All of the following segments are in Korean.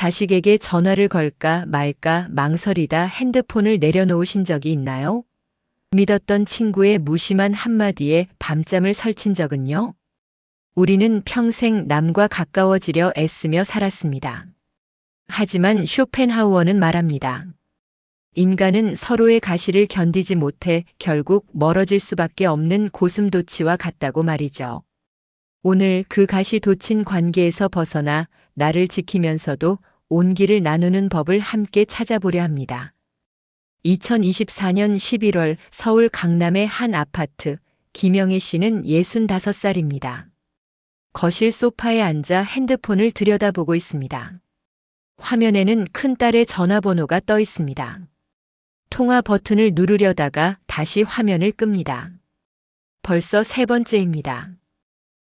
자식에게 전화를 걸까 말까 망설이다 핸드폰을 내려놓으신 적이 있나요? 믿었던 친구의 무심한 한마디에 밤잠을 설친 적은요? 우리는 평생 남과 가까워지려 애쓰며 살았습니다. 하지만 쇼펜하우어는 말합니다. 인간은 서로의 가시를 견디지 못해 결국 멀어질 수밖에 없는 고슴도치와 같다고 말이죠. 오늘 그 가시 돋친 관계에서 벗어나 나를 지키면서도 온기를 나누는 법을 함께 찾아보려 합니다. 2024년 11월 서울 강남의 한 아파트, 김영애 씨는 65살입니다. 거실 소파에 앉아 핸드폰을 들여다보고 있습니다. 화면에는 큰딸의 전화번호가 떠 있습니다. 통화 버튼을 누르려다가 다시 화면을 끕니다. 벌써 세 번째입니다.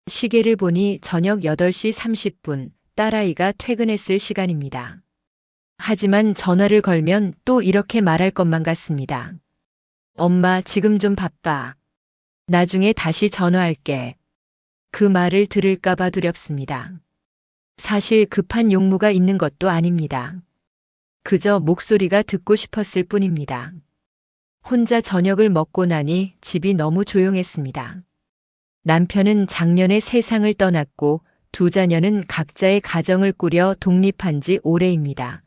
시계를 보니 저녁 8시 30분, 딸아이가 퇴근했을 시간입니다. 하지만 전화를 걸면 또 이렇게 말할 것만 같습니다. 엄마, 지금 좀 바빠. 나중에 다시 전화할게. 그 말을 들을까봐 두렵습니다. 사실 급한 용무가 있는 것도 아닙니다. 그저 목소리가 듣고 싶었을 뿐입니다. 혼자 저녁을 먹고 나니 집이 너무 조용했습니다. 남편은 작년에 세상을 떠났고 두 자녀는 각자의 가정을 꾸려 독립한 지 오래입니다.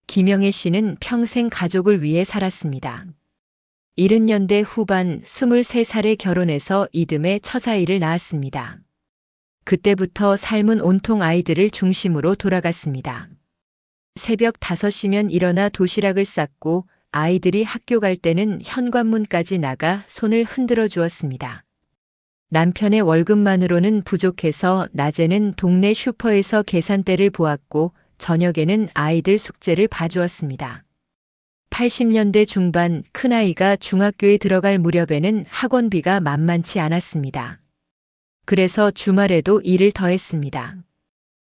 김영애 씨는 평생 가족을 위해 살았습니다. 70년대 후반 23살에 결혼해서 이듬해 처자아이를 낳았습니다. 그때부터 삶은 온통 아이들을 중심으로 돌아갔습니다. 새벽 5시면 일어나 도시락을 쌌고 아이들이 학교 갈 때는 현관문까지 나가 손을 흔들어 주었습니다. 남편의 월급만으로는 부족해서 낮에는 동네 슈퍼에서 계산대를 보았고 저녁에는 아이들 숙제를 봐주었습니다. 80년대 중반 큰아이가 중학교에 들어갈 무렵에는 학원비가 만만치 않았습니다. 그래서 주말에도 일을 더했습니다.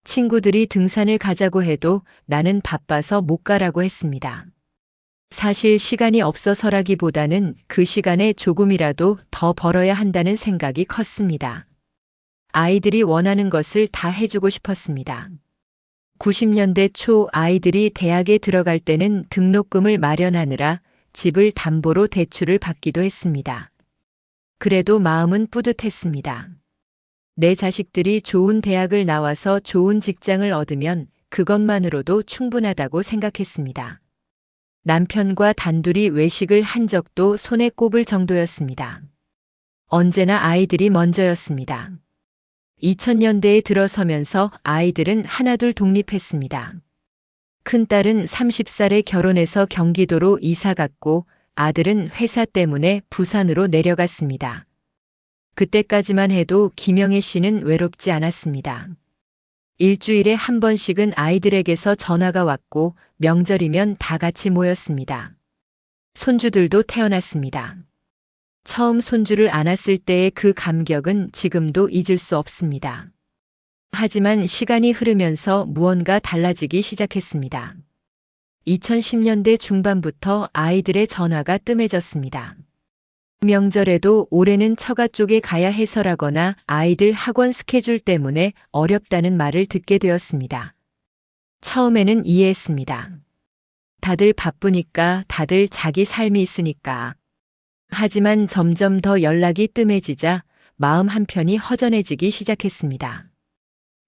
친구들이 등산을 가자고 해도 나는 바빠서 못 가라고 했습니다. 사실 시간이 없어서라기보다는 그 시간에 조금이라도 더 벌어야 한다는 생각이 컸습니다. 아이들이 원하는 것을 다 해주고 싶었습니다. 90년대 초 아이들이 대학에 들어갈 때는 등록금을 마련하느라 집을 담보로 대출을 받기도 했습니다. 그래도 마음은 뿌듯했습니다. 내 자식들이 좋은 대학을 나와서 좋은 직장을 얻으면 그것만으로도 충분하다고 생각했습니다. 남편과 단둘이 외식을 한 적도 손에 꼽을 정도였습니다. 언제나 아이들이 먼저였습니다. 2000년대에 들어서면서 아이들은 하나둘 독립했습니다. 큰딸은 30살에 결혼해서 경기도로 이사 갔고 아들은 회사 때문에 부산으로 내려갔습니다. 그때까지만 해도 김영애 씨는 외롭지 않았습니다. 일주일에 한 번씩은 아이들에게서 전화가 왔고 명절이면 다 같이 모였습니다. 손주들도 태어났습니다. 처음 손주를 안았을 때의 그 감격은 지금도 잊을 수 없습니다. 하지만 시간이 흐르면서 무언가 달라지기 시작했습니다. 2010년대 중반부터 아이들의 전화가 뜸해졌습니다. 명절에도 올해는 처가 쪽에 가야 해서라거나 아이들 학원 스케줄 때문에 어렵다는 말을 듣게 되었습니다. 처음에는 이해했습니다. 다들 바쁘니까, 다들 자기 삶이 있으니까. 하지만 점점 더 연락이 뜸해지자 마음 한편이 허전해지기 시작했습니다.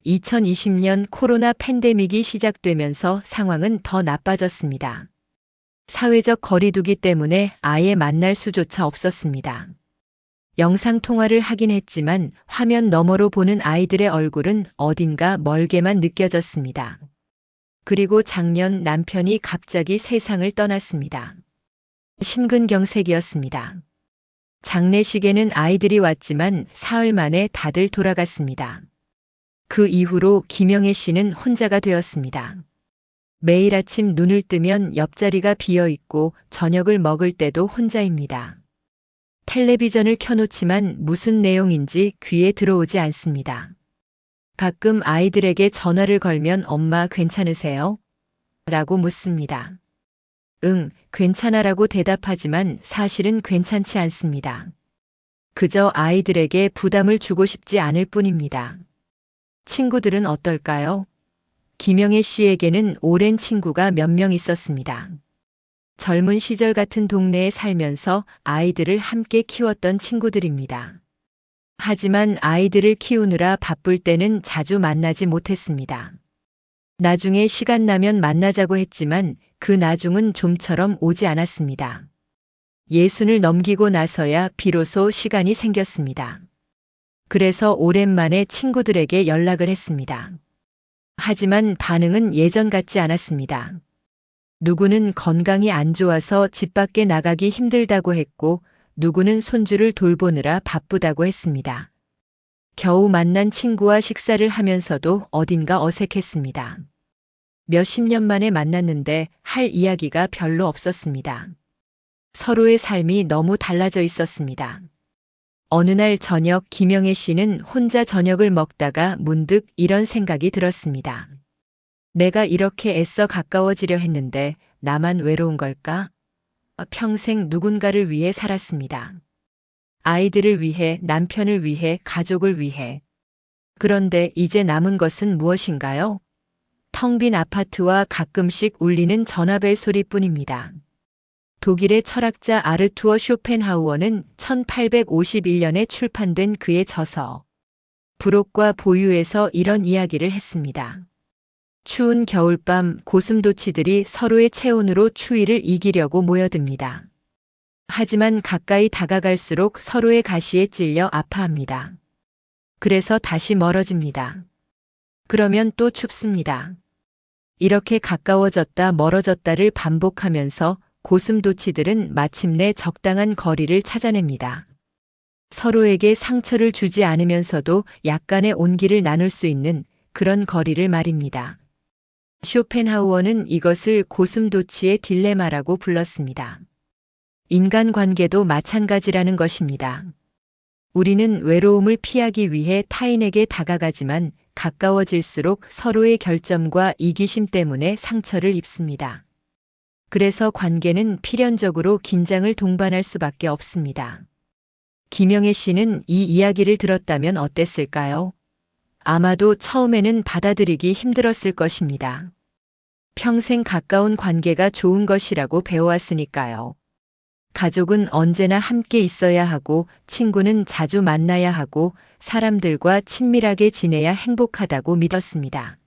2020년 코로나 팬데믹이 시작되면서 상황은 더 나빠졌습니다. 사회적 거리두기 때문에 아예 만날 수조차 없었습니다. 영상통화를 하긴 했지만 화면 너머로 보는 아이들의 얼굴은 어딘가 멀게만 느껴졌습니다. 그리고 작년 남편이 갑자기 세상을 떠났습니다. 심근경색이었습니다. 장례식에는 아이들이 왔지만 사흘 만에 다들 돌아갔습니다. 그 이후로 김영애 씨는 혼자가 되었습니다. 매일 아침 눈을 뜨면 옆자리가 비어 있고 저녁을 먹을 때도 혼자입니다. 텔레비전을 켜놓지만 무슨 내용인지 귀에 들어오지 않습니다. 가끔 아이들에게 전화를 걸면 엄마 괜찮으세요? 라고 묻습니다. 응, 괜찮아라고 대답하지만 사실은 괜찮지 않습니다. 그저 아이들에게 부담을 주고 싶지 않을 뿐입니다. 친구들은 어떨까요? 김영애 씨에게는 오랜 친구가 몇 명 있었습니다. 젊은 시절 같은 동네에 살면서 아이들을 함께 키웠던 친구들입니다. 하지만 아이들을 키우느라 바쁠 때는 자주 만나지 못했습니다. 나중에 시간 나면 만나자고 했지만 그 나중은 좀처럼 오지 않았습니다. 예순을 넘기고 나서야 비로소 시간이 생겼습니다. 그래서 오랜만에 친구들에게 연락을 했습니다. 하지만 반응은 예전 같지 않았습니다. 누구는 건강이 안 좋아서 집 밖에 나가기 힘들다고 했고, 누구는 손주를 돌보느라 바쁘다고 했습니다. 겨우 만난 친구와 식사를 하면서도 어딘가 어색했습니다. 몇십 년 만에 만났는데 할 이야기가 별로 없었습니다. 서로의 삶이 너무 달라져 있었습니다. 어느 날 저녁 김영애 씨는 혼자 저녁을 먹다가 문득 이런 생각이 들었습니다. 내가 이렇게 애써 가까워지려 했는데 나만 외로운 걸까? 평생 누군가를 위해 살았습니다. 아이들을 위해, 남편을 위해, 가족을 위해. 그런데 이제 남은 것은 무엇인가요? 텅 빈 아파트와 가끔씩 울리는 전화벨 소리뿐입니다. 독일의 철학자 아르투어 쇼펜하우어는 1851년에 출판된 그의 저서 불옥과 보유에서 이런 이야기를 했습니다. 추운 겨울밤 고슴도치들이 서로의 체온으로 추위를 이기려고 모여듭니다. 하지만 가까이 다가갈수록 서로의 가시에 찔려 아파합니다. 그래서 다시 멀어집니다. 그러면 또 춥습니다. 이렇게 가까워졌다 멀어졌다를 반복하면서 고슴도치들은 마침내 적당한 거리를 찾아냅니다. 서로에게 상처를 주지 않으면서도 약간의 온기를 나눌 수 있는 그런 거리를 말입니다. 쇼펜하우어는 이것을 고슴도치의 딜레마라고 불렀습니다. 인간관계도 마찬가지라는 것입니다. 우리는 외로움을 피하기 위해 타인에게 다가가지만 가까워질수록 서로의 결점과 이기심 때문에 상처를 입습니다. 그래서 관계는 필연적으로 긴장을 동반할 수밖에 없습니다. 김영애 씨는 이 이야기를 들었다면 어땠을까요? 아마도 처음에는 받아들이기 힘들었을 것입니다. 평생 가까운 관계가 좋은 것이라고 배워왔으니까요. 가족은 언제나 함께 있어야 하고, 친구는 자주 만나야 하고, 사람들과 친밀하게 지내야 행복하다고 믿었습니다.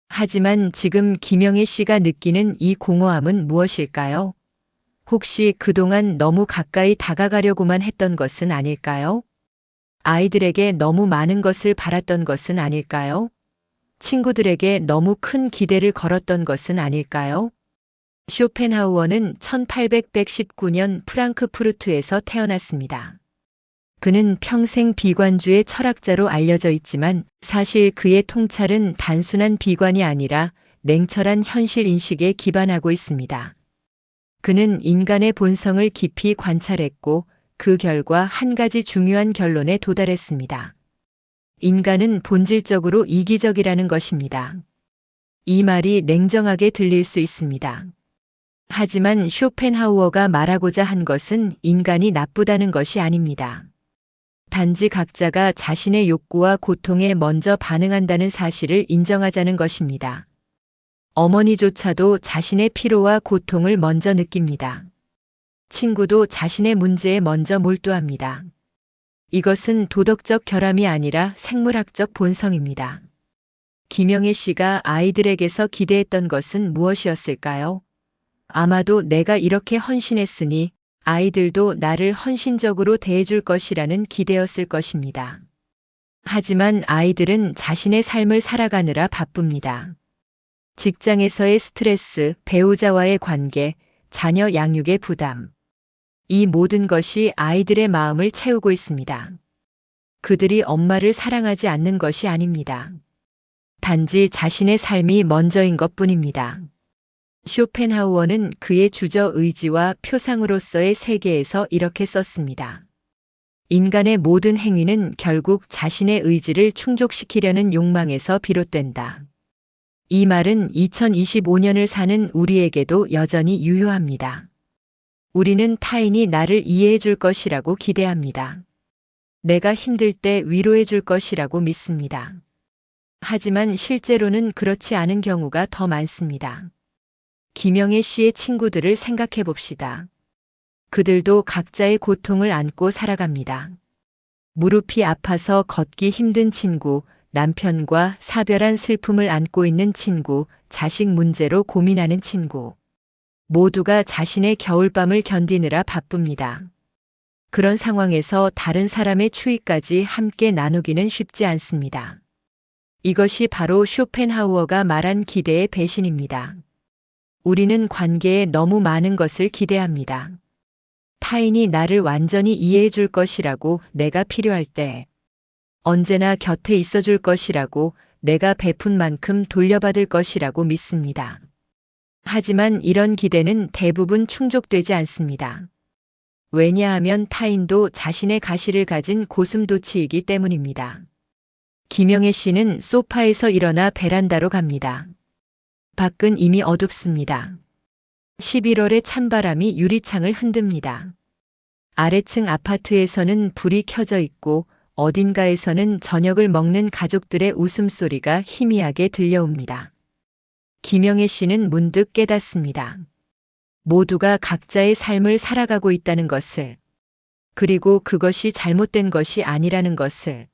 하지만 지금 김영애 씨가 느끼는 이 공허함은 무엇일까요? 혹시 그동안 너무 가까이 다가가려고만 했던 것은 아닐까요? 아이들에게 너무 많은 것을 바랐던 것은 아닐까요? 친구들에게 너무 큰 기대를 걸었던 것은 아닐까요? 쇼펜하우어는 1819년 프랑크푸르트에서 태어났습니다. 그는 평생 비관주의 철학자로 알려져 있지만 사실 그의 통찰은 단순한 비관이 아니라 냉철한 현실 인식에 기반하고 있습니다. 그는 인간의 본성을 깊이 관찰했고 그 결과 한 가지 중요한 결론에 도달했습니다. 인간은 본질적으로 이기적이라는 것입니다. 이 말이 냉정하게 들릴 수 있습니다. 하지만 쇼펜하우어가 말하고자 한 것은 인간이 나쁘다는 것이 아닙니다. 단지 각자가 자신의 욕구와 고통에 먼저 반응한다는 사실을 인정하자는 것입니다. 어머니조차도 자신의 피로와 고통을 먼저 느낍니다. 친구도 자신의 문제에 먼저 몰두합니다. 이것은 도덕적 결함이 아니라 생물학적 본성입니다. 김영애 씨가 아이들에게서 기대했던 것은 무엇이었을까요? 아마도 내가 이렇게 헌신했으니 아이들도 나를 헌신적으로 대해줄 것이라는 기대였을 것입니다. 하지만 아이들은 자신의 삶을 살아가느라 바쁩니다. 직장에서의 스트레스, 배우자와의 관계, 자녀 양육의 부담. 이 모든 것이 아이들의 마음을 채우고 있습니다. 그들이 엄마를 사랑하지 않는 것이 아닙니다. 단지 자신의 삶이 먼저인 것뿐입니다. 쇼펜하우어는 그의 주저 의지와 표상으로서의 세계에서 이렇게 썼습니다. 인간의 모든 행위는 결국 자신의 의지를 충족시키려는 욕망에서 비롯된다. 이 말은 2025년을 사는 우리에게도 여전히 유효합니다. 우리는 타인이 나를 이해해 줄 것이라고 기대합니다. 내가 힘들 때 위로해 줄 것이라고 믿습니다. 하지만 실제로는 그렇지 않은 경우가 더 많습니다. 김영애 씨의 친구들을 생각해 봅시다. 그들도 각자의 고통을 안고 살아갑니다. 무릎이 아파서 걷기 힘든 친구, 남편과 사별한 슬픔을 안고 있는 친구, 자식 문제로 고민하는 친구. 모두가 자신의 겨울밤을 견디느라 바쁩니다. 그런 상황에서 다른 사람의 추위까지 함께 나누기는 쉽지 않습니다. 이것이 바로 쇼펜하우어가 말한 기대의 배신입니다. 우리는 관계에 너무 많은 것을 기대합니다. 타인이 나를 완전히 이해해 줄 것이라고, 내가 필요할 때 언제나 곁에 있어 줄 것이라고, 내가 베푼 만큼 돌려받을 것이라고 믿습니다. 하지만 이런 기대는 대부분 충족되지 않습니다. 왜냐하면 타인도 자신의 가시를 가진 고슴도치이기 때문입니다. 김영애 씨는 소파에서 일어나 베란다로 갑니다. 밖은 이미 어둡습니다. 11월의 찬바람이 유리창을 흔듭니다. 아래층 아파트에서는 불이 켜져 있고 어딘가에서는 저녁을 먹는 가족들의 웃음소리가 희미하게 들려옵니다. 김영애 씨는 문득 깨닫습니다. 모두가 각자의 삶을 살아가고 있다는 것을, 그리고 그것이 잘못된 것이 아니라는 것을.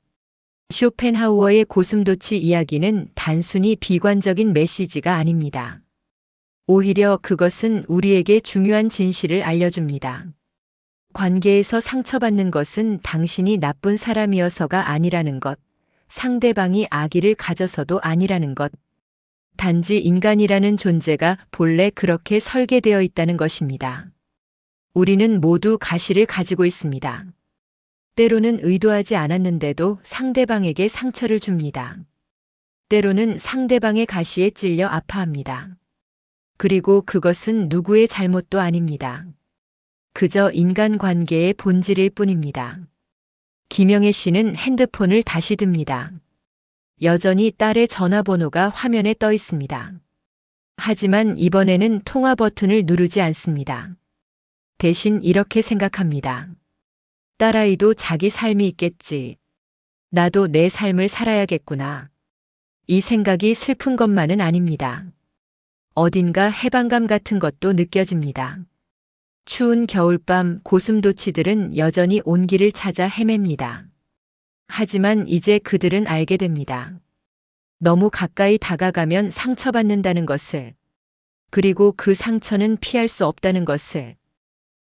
쇼펜하우어의 고슴도치 이야기는 단순히 비관적인 메시지가 아닙니다. 오히려 그것은 우리에게 중요한 진실을 알려줍니다. 관계에서 상처받는 것은 당신이 나쁜 사람이어서가 아니라는 것, 상대방이 악의를 가져서도 아니라는 것, 단지 인간이라는 존재가 본래 그렇게 설계되어 있다는 것입니다. 우리는 모두 가시를 가지고 있습니다. 때로는 의도하지 않았는데도 상대방에게 상처를 줍니다. 때로는 상대방의 가시에 찔려 아파합니다. 그리고 그것은 누구의 잘못도 아닙니다. 그저 인간관계의 본질일 뿐입니다. 김영애 씨는 핸드폰을 다시 듭니다. 여전히 딸의 전화번호가 화면에 떠 있습니다. 하지만 이번에는 통화 버튼을 누르지 않습니다. 대신 이렇게 생각합니다. 딸아이도 자기 삶이 있겠지. 나도 내 삶을 살아야겠구나. 이 생각이 슬픈 것만은 아닙니다. 어딘가 해방감 같은 것도 느껴집니다. 추운 겨울밤 고슴도치들은 여전히 온기를 찾아 헤맵니다. 하지만 이제 그들은 알게 됩니다. 너무 가까이 다가가면 상처받는다는 것을, 그리고 그 상처는 피할 수 없다는 것을.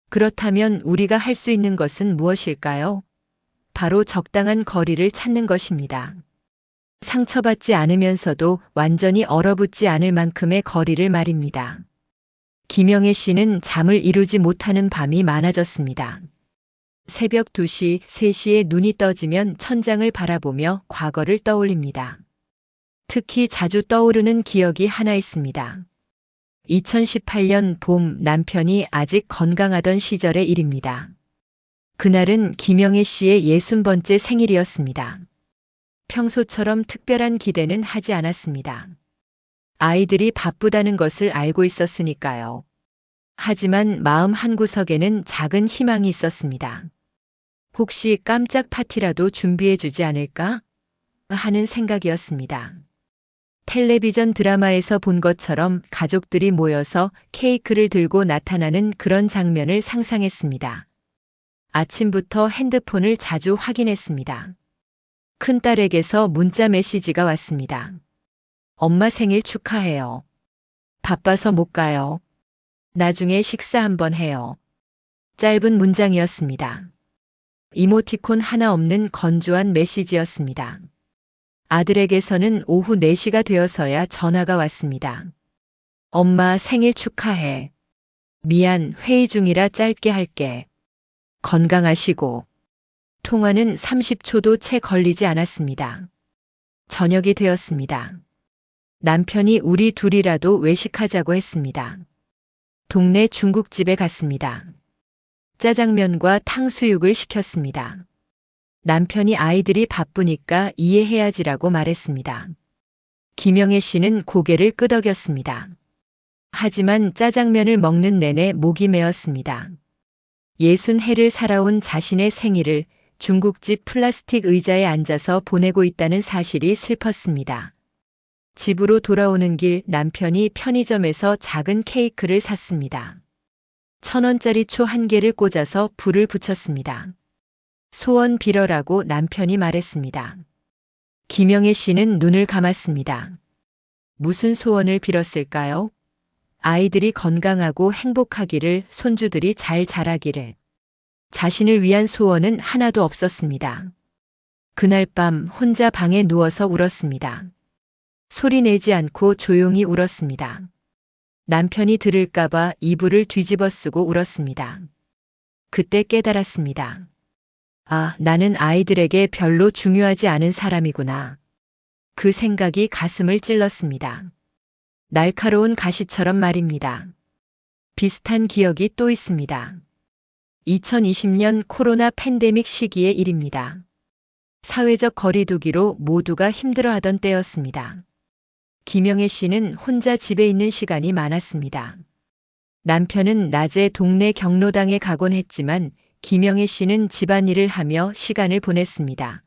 그렇다면 우리가 할 수 있는 것은 무엇일까요? 바로 적당한 거리를 찾는 것입니다. 상처받지 않으면서도 완전히 얼어붙지 않을 만큼의 거리를 말입니다. 김영애 씨는 잠을 이루지 못하는 밤이 많아졌습니다. 새벽 2시, 3시에 눈이 떠지면 천장을 바라보며 과거를 떠올립니다. 특히 자주 떠오르는 기억이 하나 있습니다. 2018년 봄, 남편이 아직 건강하던 시절의 일입니다. 그날은 김영애 씨의 60번째 생일이었습니다. 평소처럼 특별한 기대는 하지 않았습니다. 아이들이 바쁘다는 것을 알고 있었으니까요. 하지만 마음 한구석에는 작은 희망이 있었습니다. 혹시 깜짝 파티라도 준비해 주지 않을까? 하는 생각이었습니다. 텔레비전 드라마에서 본 것처럼 가족들이 모여서 케이크를 들고 나타나는 그런 장면을 상상했습니다. 아침부터 핸드폰을 자주 확인했습니다. 큰딸에게서 문자 메시지가 왔습니다. 엄마 생일 축하해요. 바빠서 못 가요. 나중에 식사 한번 해요. 짧은 문장이었습니다. 이모티콘 하나 없는 건조한 메시지였습니다. 아들에게서는 오후 4시가 되어서야 전화가 왔습니다. 엄마 생일 축하해. 미안, 회의 중이라 짧게 할게. 건강하시고. 통화는 30초도 채 걸리지 않았습니다. 저녁이 되었습니다. 남편이 우리 둘이라도 외식하자고 했습니다. 동네 중국집에 갔습니다. 짜장면과 탕수육을 시켰습니다. 남편이 아이들이 바쁘니까 이해해야지라고 말했습니다. 김영애 씨는 고개를 끄덕였습니다. 하지만 짜장면을 먹는 내내 목이 메었습니다. 60해를 살아온 자신의 생일을 중국집 플라스틱 의자에 앉아서 보내고 있다는 사실이 슬펐습니다. 집으로 돌아오는 길 남편이 편의점에서 작은 케이크를 샀습니다. 1,000원짜리 초 1개를 꽂아서 불을 붙였습니다. 소원 빌어라고 남편이 말했습니다. 김영애 씨는 눈을 감았습니다. 무슨 소원을 빌었을까요? 아이들이 건강하고 행복하기를, 손주들이 잘 자라기를. 자신을 위한 소원은 하나도 없었습니다. 그날 밤 혼자 방에 누워서 울었습니다. 소리 내지 않고 조용히 울었습니다. 남편이 들을까봐 이불을 뒤집어 쓰고 울었습니다. 그때 깨달았습니다. 아, 나는 아이들에게 별로 중요하지 않은 사람이구나. 그 생각이 가슴을 찔렀습니다. 날카로운 가시처럼 말입니다. 비슷한 기억이 또 있습니다. 2020년 코로나 팬데믹 시기의 일입니다. 사회적 거리두기로 모두가 힘들어하던 때였습니다. 김영애 씨는 혼자 집에 있는 시간이 많았습니다. 남편은 낮에 동네 경로당에 가곤 했지만 김영애 씨는 집안일을 하며 시간을 보냈습니다.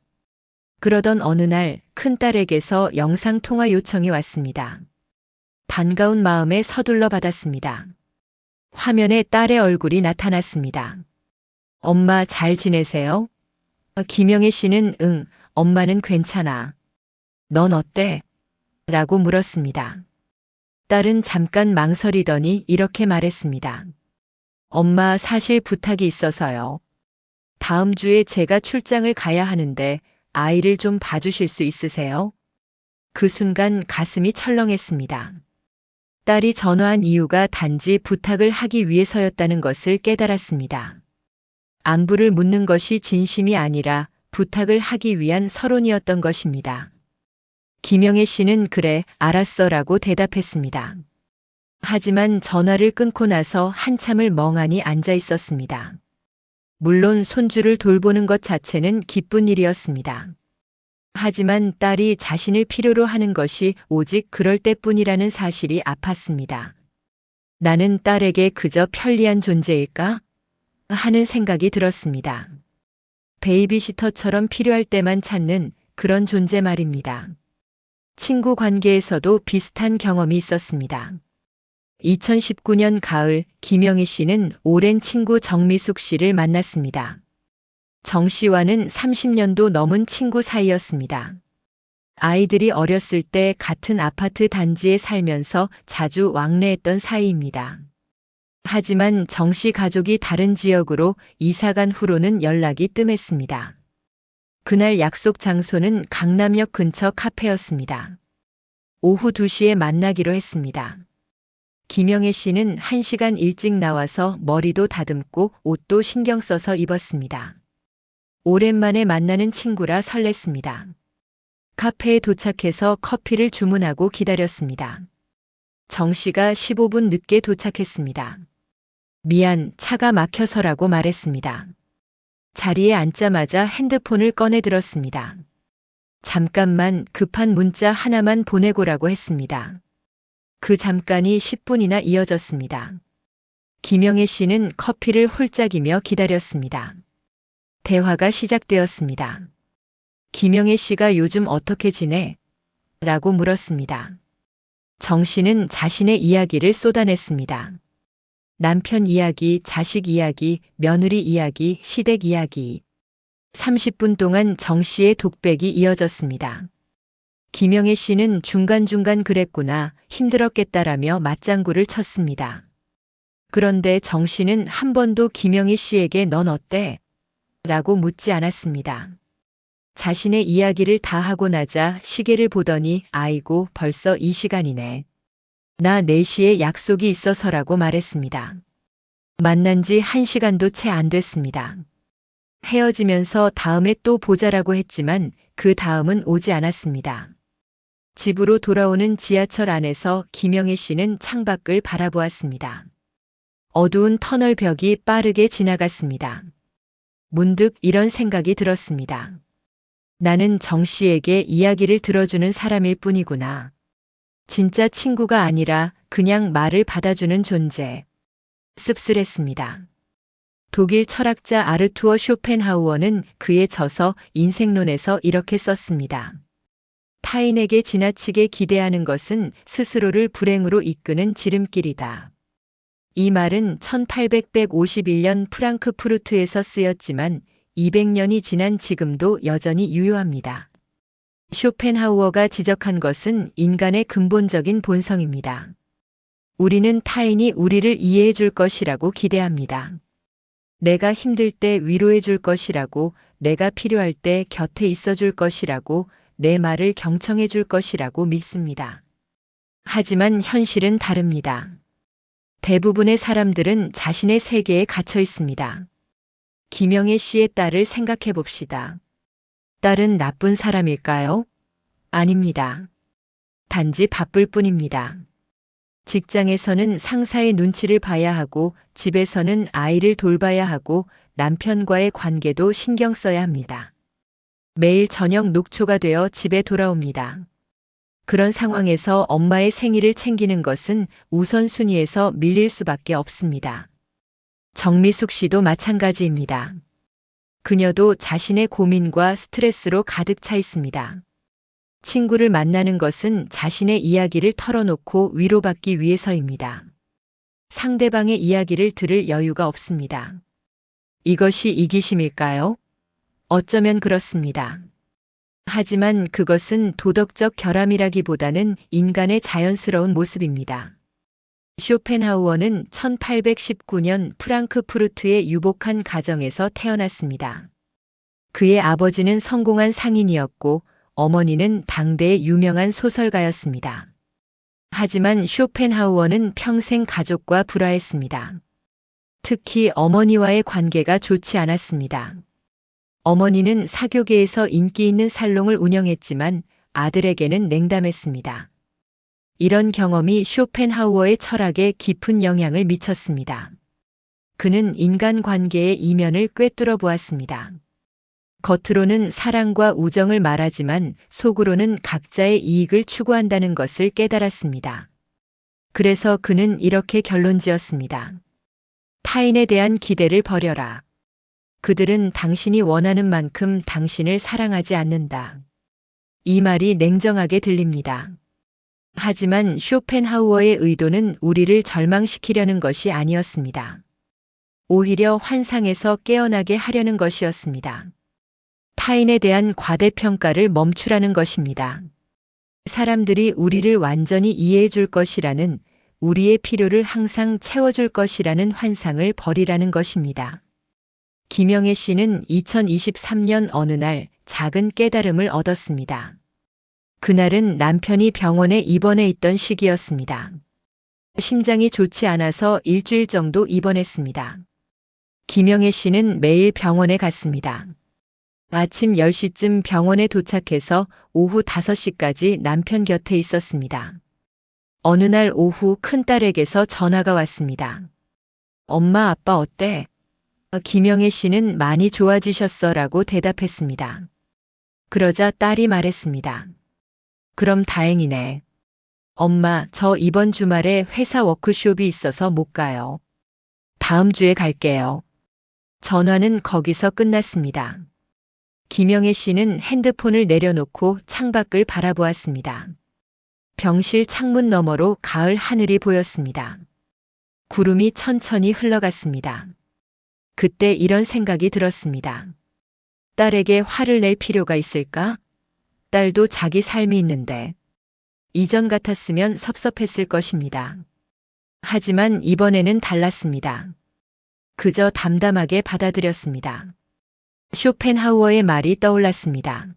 그러던 어느 날 큰딸에게서 영상통화 요청이 왔습니다. 반가운 마음에 서둘러 받았습니다. 화면에 딸의 얼굴이 나타났습니다. 엄마 잘 지내세요? 김영애 씨는 응, 엄마는 괜찮아. 넌 어때? 라고 물었습니다. 딸은 잠깐 망설이더니 이렇게 말했습니다. 엄마 사실 부탁이 있어서요. 다음 주에 제가 출장을 가야 하는데 아이를 좀 봐주실 수 있으세요? 그 순간 가슴이 철렁했습니다. 딸이 전화한 이유가 단지 부탁을 하기 위해서였다는 것을 깨달았습니다. 안부를 묻는 것이 진심이 아니라 부탁을 하기 위한 서론이었던 것입니다. 김영애 씨는 그래, 알았어라고 대답했습니다. 하지만 전화를 끊고 나서 한참을 멍하니 앉아 있었습니다. 물론 손주를 돌보는 것 자체는 기쁜 일이었습니다. 하지만 딸이 자신을 필요로 하는 것이 오직 그럴 때뿐이라는 사실이 아팠습니다. 나는 딸에게 그저 편리한 존재일까? 하는 생각이 들었습니다. 베이비시터처럼 필요할 때만 찾는 그런 존재 말입니다. 친구 관계에서도 비슷한 경험이 있었습니다. 2019년 가을 김영희 씨는 오랜 친구 정미숙 씨를 만났습니다. 정 씨와는 30년도 넘은 친구 사이였습니다. 아이들이 어렸을 때 같은 아파트 단지에 살면서 자주 왕래했던 사이입니다. 하지만 정 씨 가족이 다른 지역으로 이사간 후로는 연락이 뜸했습니다. 그날 약속 장소는 강남역 근처 카페였습니다. 오후 2시에 만나기로 했습니다. 김영애 씨는 1시간 일찍 나와서 머리도 다듬고 옷도 신경 써서 입었습니다. 오랜만에 만나는 친구라 설렜습니다. 카페에 도착해서 커피를 주문하고 기다렸습니다. 정 씨가 15분 늦게 도착했습니다. 미안, 차가 막혀서라고 말했습니다. 자리에 앉자마자 핸드폰을 꺼내 들었습니다. 잠깐만 급한 문자 하나만 보내고라고 했습니다. 그 잠깐이 10분이나 이어졌습니다. 김영애 씨는 커피를 홀짝이며 기다렸습니다. 대화가 시작되었습니다. 김영애 씨가 요즘 어떻게 지내? 라고 물었습니다. 정 씨는 자신의 이야기를 쏟아냈습니다. 남편 이야기, 자식 이야기, 며느리 이야기, 시댁 이야기. 30분 동안 정 씨의 독백이 이어졌습니다. 김영애 씨는 중간중간 그랬구나, 힘들었겠다라며 맞장구를 쳤습니다. 그런데 정 씨는 한 번도 김영애 씨에게 넌 어때? 라고 묻지 않았습니다. 자신의 이야기를 다 하고 나자 시계를 보더니 아이고 벌써 이 시간이네. 나 4시에 약속이 있어서라고 말했습니다. 만난 지 1시간도 채 안 됐습니다. 헤어지면서 다음에 또 보자라고 했지만 그 다음은 오지 않았습니다. 집으로 돌아오는 지하철 안에서 김영애 씨는 창밖을 바라보았습니다. 어두운 터널 벽이 빠르게 지나갔습니다. 문득 이런 생각이 들었습니다. 나는 정 씨에게 이야기를 들어주는 사람일 뿐이구나. 진짜 친구가 아니라 그냥 말을 받아주는 존재. 씁쓸했습니다. 독일 철학자 아르투어 쇼펜하우어는 그의 저서 인생론에서 이렇게 썼습니다. 타인에게 지나치게 기대하는 것은 스스로를 불행으로 이끄는 지름길이다. 이 말은 1851년 프랑크푸르트에서 쓰였지만 200년이 지난 지금도 여전히 유효합니다. 쇼펜하우어가 지적한 것은 인간의 근본적인 본성입니다. 우리는 타인이 우리를 이해해 줄 것이라고 기대합니다. 내가 힘들 때 위로해 줄 것이라고, 내가 필요할 때 곁에 있어 줄 것이라고, 내 말을 경청해 줄 것이라고 믿습니다. 하지만 현실은 다릅니다. 대부분의 사람들은 자신의 세계에 갇혀 있습니다. 김영애 씨의 딸을 생각해 봅시다. 딸은 나쁜 사람일까요? 아닙니다. 단지 바쁠 뿐입니다. 직장에서는 상사의 눈치를 봐야 하고, 집에서는 아이를 돌봐야 하고, 남편과의 관계도 신경 써야 합니다. 매일 저녁 녹초가 되어 집에 돌아옵니다. 그런 상황에서 엄마의 생일을 챙기는 것은 우선순위에서 밀릴 수밖에 없습니다. 정미숙 씨도 마찬가지입니다. 그녀도 자신의 고민과 스트레스로 가득 차 있습니다. 친구를 만나는 것은 자신의 이야기를 털어놓고 위로받기 위해서입니다. 상대방의 이야기를 들을 여유가 없습니다. 이것이 이기심일까요? 어쩌면 그렇습니다. 하지만 그것은 도덕적 결함이라기보다는 인간의 자연스러운 모습입니다. 쇼펜하우어는 1819년 프랑크푸르트의 유복한 가정에서 태어났습니다. 그의 아버지는 성공한 상인이었고 어머니는 당대의 유명한 소설가였습니다. 하지만 쇼펜하우어는 평생 가족과 불화했습니다. 특히 어머니와의 관계가 좋지 않았습니다. 어머니는 사교계에서 인기 있는 살롱을 운영했지만 아들에게는 냉담했습니다. 이런 경험이 쇼펜하우어의 철학에 깊은 영향을 미쳤습니다. 그는 인간관계의 이면을 꿰뚫어 보았습니다. 겉으로는 사랑과 우정을 말하지만 속으로는 각자의 이익을 추구한다는 것을 깨달았습니다. 그래서 그는 이렇게 결론지었습니다. 타인에 대한 기대를 버려라. 그들은 당신이 원하는 만큼 당신을 사랑하지 않는다. 이 말이 냉정하게 들립니다. 하지만 쇼펜하우어의 의도는 우리를 절망시키려는 것이 아니었습니다. 오히려 환상에서 깨어나게 하려는 것이었습니다. 타인에 대한 과대평가를 멈추라는 것입니다. 사람들이 우리를 완전히 이해해 줄 것이라는, 우리의 필요를 항상 채워줄 것이라는 환상을 버리라는 것입니다. 김영애 씨는 2023년 어느 날 작은 깨달음을 얻었습니다. 그날은 남편이 병원에 입원해 있던 시기였습니다. 심장이 좋지 않아서 일주일 정도 입원했습니다. 김영애 씨는 매일 병원에 갔습니다. 아침 10시쯤 병원에 도착해서 오후 5시까지 남편 곁에 있었습니다. 어느 날 오후 큰딸에게서 전화가 왔습니다. 엄마, 아빠 어때? 김영애 씨는 많이 좋아지셨어 라고 대답했습니다. 그러자 딸이 말했습니다. 그럼 다행이네. 엄마, 저 이번 주말에 회사 워크숍이 있어서 못 가요. 다음 주에 갈게요. 전화는 거기서 끝났습니다. 김영애 씨는 핸드폰을 내려놓고 창밖을 바라보았습니다. 병실 창문 너머로 가을 하늘이 보였습니다. 구름이 천천히 흘러갔습니다. 그때 이런 생각이 들었습니다. 딸에게 화를 낼 필요가 있을까? 딸도 자기 삶이 있는데. 이전 같았으면 섭섭했을 것입니다. 하지만 이번에는 달랐습니다. 그저 담담하게 받아들였습니다. 쇼펜하우어의 말이 떠올랐습니다.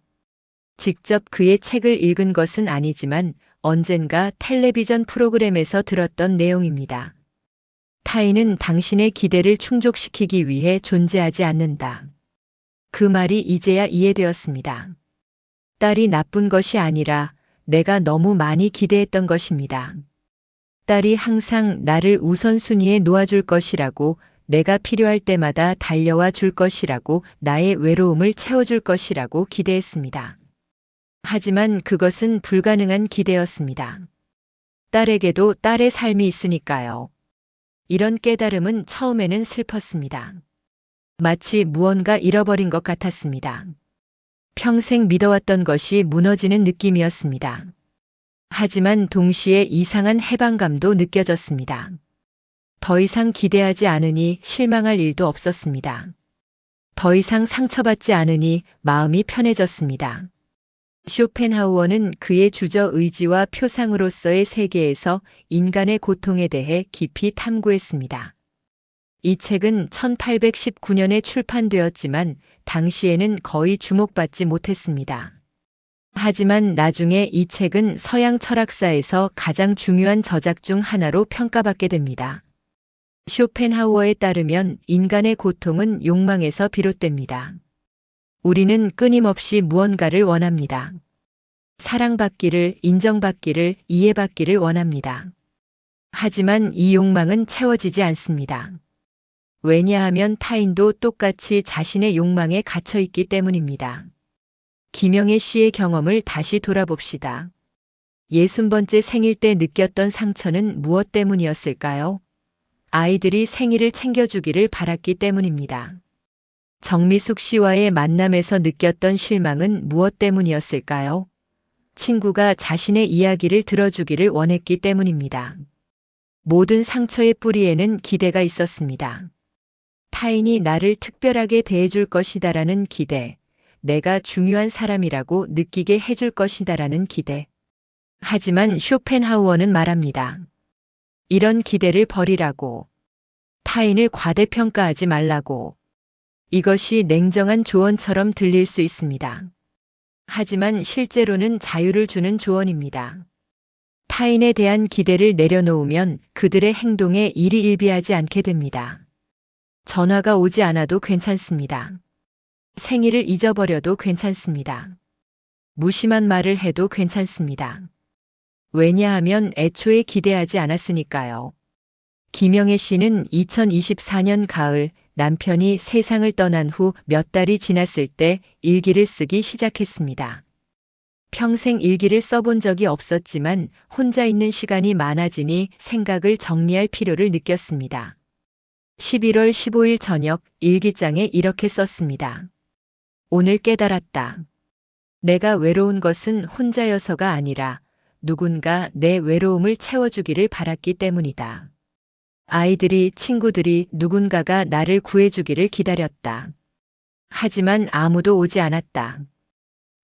직접 그의 책을 읽은 것은 아니지만 언젠가 텔레비전 프로그램에서 들었던 내용입니다. 타인은 당신의 기대를 충족시키기 위해 존재하지 않는다. 그 말이 이제야 이해되었습니다. 딸이 나쁜 것이 아니라 내가 너무 많이 기대했던 것입니다. 딸이 항상 나를 우선순위에 놓아줄 것이라고, 내가 필요할 때마다 달려와 줄 것이라고, 나의 외로움을 채워줄 것이라고 기대했습니다. 하지만 그것은 불가능한 기대였습니다. 딸에게도 딸의 삶이 있으니까요. 이런 깨달음은 처음에는 슬펐습니다. 마치 무언가 잃어버린 것 같았습니다. 평생 믿어왔던 것이 무너지는 느낌이었습니다. 하지만 동시에 이상한 해방감도 느껴졌습니다. 더 이상 기대하지 않으니 실망할 일도 없었습니다. 더 이상 상처받지 않으니 마음이 편해졌습니다. 쇼펜하우어는 그의 주저 의지와 표상으로서의 세계에서 인간의 고통에 대해 깊이 탐구했습니다. 이 책은 1819년에 출판되었지만 당시에는 거의 주목받지 못했습니다. 하지만 나중에 이 책은 서양 철학사에서 가장 중요한 저작 중 하나로 평가받게 됩니다. 쇼펜하우어에 따르면 인간의 고통은 욕망에서 비롯됩니다. 우리는 끊임없이 무언가를 원합니다. 사랑받기를, 인정받기를, 이해받기를 원합니다. 하지만 이 욕망은 채워지지 않습니다. 왜냐하면 타인도 똑같이 자신의 욕망에 갇혀 있기 때문입니다. 김영애 씨의 경험을 다시 돌아봅시다. 60번째 생일 때 느꼈던 상처는 무엇 때문이었을까요? 아이들이 생일을 챙겨주기를 바랐기 때문입니다. 정미숙 씨와의 만남에서 느꼈던 실망은 무엇 때문이었을까요? 친구가 자신의 이야기를 들어주기를 원했기 때문입니다. 모든 상처의 뿌리에는 기대가 있었습니다. 타인이 나를 특별하게 대해줄 것이다라는 기대, 내가 중요한 사람이라고 느끼게 해줄 것이다라는 기대. 하지만 쇼펜하우어는 말합니다. 이런 기대를 버리라고. 타인을 과대평가하지 말라고. 이것이 냉정한 조언처럼 들릴 수 있습니다. 하지만 실제로는 자유를 주는 조언입니다. 타인에 대한 기대를 내려놓으면 그들의 행동에 일희일비하지 않게 됩니다. 전화가 오지 않아도 괜찮습니다. 생일을 잊어버려도 괜찮습니다. 무심한 말을 해도 괜찮습니다. 왜냐하면 애초에 기대하지 않았으니까요. 김영애 씨는 2024년 가을 남편이 세상을 떠난 후 몇 달이 지났을 때 일기를 쓰기 시작했습니다. 평생 일기를 써본 적이 없었지만 혼자 있는 시간이 많아지니 생각을 정리할 필요를 느꼈습니다. 11월 15일 저녁 일기장에 이렇게 썼습니다. 오늘 깨달았다. 내가 외로운 것은 혼자여서가 아니라 누군가 내 외로움을 채워주기를 바랐기 때문이다. 아이들이, 친구들이, 누군가가 나를 구해주기를 기다렸다. 하지만 아무도 오지 않았다.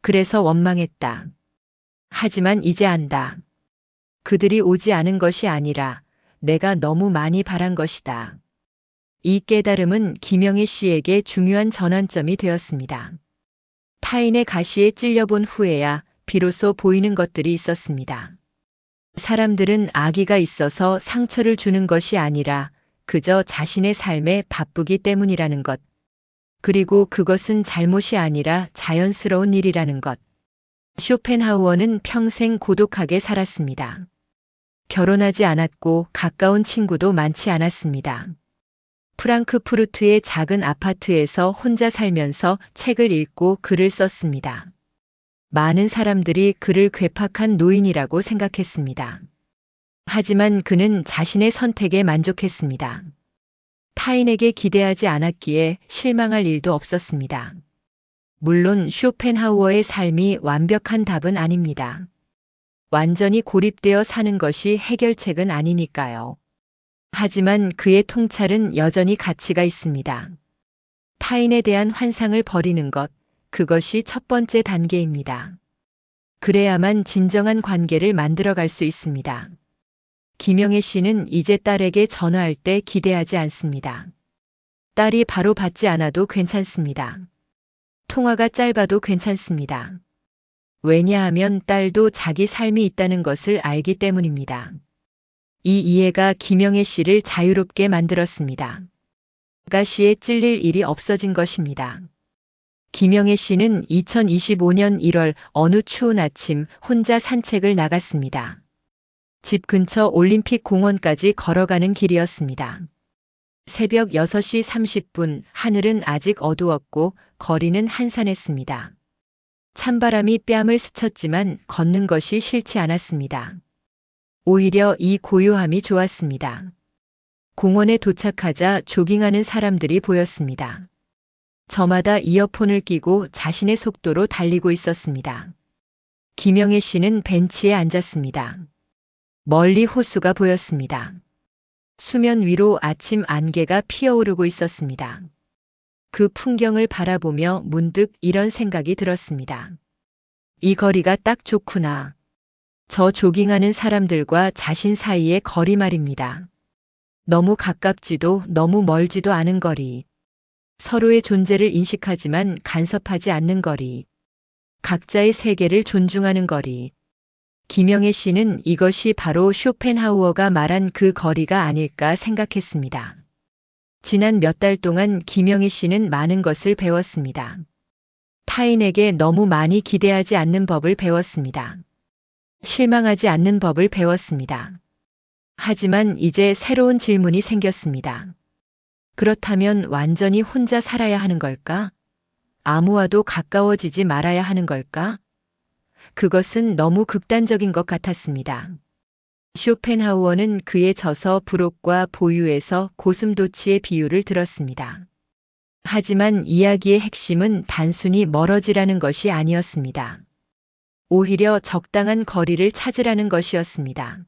그래서 원망했다. 하지만 이제 안다. 그들이 오지 않은 것이 아니라 내가 너무 많이 바란 것이다. 이 깨달음은 김영애 씨에게 중요한 전환점이 되었습니다. 타인의 가시에 찔려본 후에야 비로소 보이는 것들이 있었습니다. 사람들은 악의가 있어서 상처를 주는 것이 아니라 그저 자신의 삶에 바쁘기 때문이라는 것. 그리고 그것은 잘못이 아니라 자연스러운 일이라는 것. 쇼펜하우어는 평생 고독하게 살았습니다. 결혼하지 않았고 가까운 친구도 많지 않았습니다. 프랑크푸르트의 작은 아파트에서 혼자 살면서 책을 읽고 글을 썼습니다. 많은 사람들이 그를 괴팍한 노인이라고 생각했습니다. 하지만 그는 자신의 선택에 만족했습니다. 타인에게 기대하지 않았기에 실망할 일도 없었습니다. 물론 쇼펜하우어의 삶이 완벽한 답은 아닙니다. 완전히 고립되어 사는 것이 해결책은 아니니까요. 하지만 그의 통찰은 여전히 가치가 있습니다. 타인에 대한 환상을 버리는 것, 그것이 첫 번째 단계입니다. 그래야만 진정한 관계를 만들어갈 수 있습니다. 김영애 씨는 이제 딸에게 전화할 때 기대하지 않습니다. 딸이 바로 받지 않아도 괜찮습니다. 통화가 짧아도 괜찮습니다. 왜냐하면 딸도 자기 삶이 있다는 것을 알기 때문입니다. 이 이해가 김영애 씨를 자유롭게 만들었습니다. 아가씨에 찔릴 일이 없어진 것입니다. 김영애 씨는 2025년 1월 어느 추운 아침 혼자 산책을 나갔습니다. 집 근처 올림픽 공원까지 걸어가는 길이었습니다. 새벽 6시 30분 하늘은 아직 어두웠고 거리는 한산했습니다. 찬바람이 뺨을 스쳤지만 걷는 것이 싫지 않았습니다. 오히려 이 고요함이 좋았습니다. 공원에 도착하자 조깅하는 사람들이 보였습니다. 저마다 이어폰을 끼고 자신의 속도로 달리고 있었습니다. 김영애 씨는 벤치에 앉았습니다. 멀리 호수가 보였습니다. 수면 위로 아침 안개가 피어오르고 있었습니다. 그 풍경을 바라보며 문득 이런 생각이 들었습니다. 이 거리가 딱 좋구나. 저 조깅하는 사람들과 자신 사이의 거리 말입니다. 너무 가깝지도 너무 멀지도 않은 거리. 서로의 존재를 인식하지만 간섭하지 않는 거리. 각자의 세계를 존중하는 거리. 김영애 씨는 이것이 바로 쇼펜하우어가 말한 그 거리가 아닐까 생각했습니다. 지난 몇 달 동안 김영애 씨는 많은 것을 배웠습니다. 타인에게 너무 많이 기대하지 않는 법을 배웠습니다. 실망하지 않는 법을 배웠습니다. 하지만 이제 새로운 질문이 생겼습니다. 그렇다면 완전히 혼자 살아야 하는 걸까? 아무와도 가까워지지 말아야 하는 걸까? 그것은 너무 극단적인 것 같았습니다. 쇼펜하우어는 그의 저서 불옥과 보유에서 고슴도치의 비유를 들었습니다. 하지만 이야기의 핵심은 단순히 멀어지라는 것이 아니었습니다. 오히려 적당한 거리를 찾으라는 것이었습니다.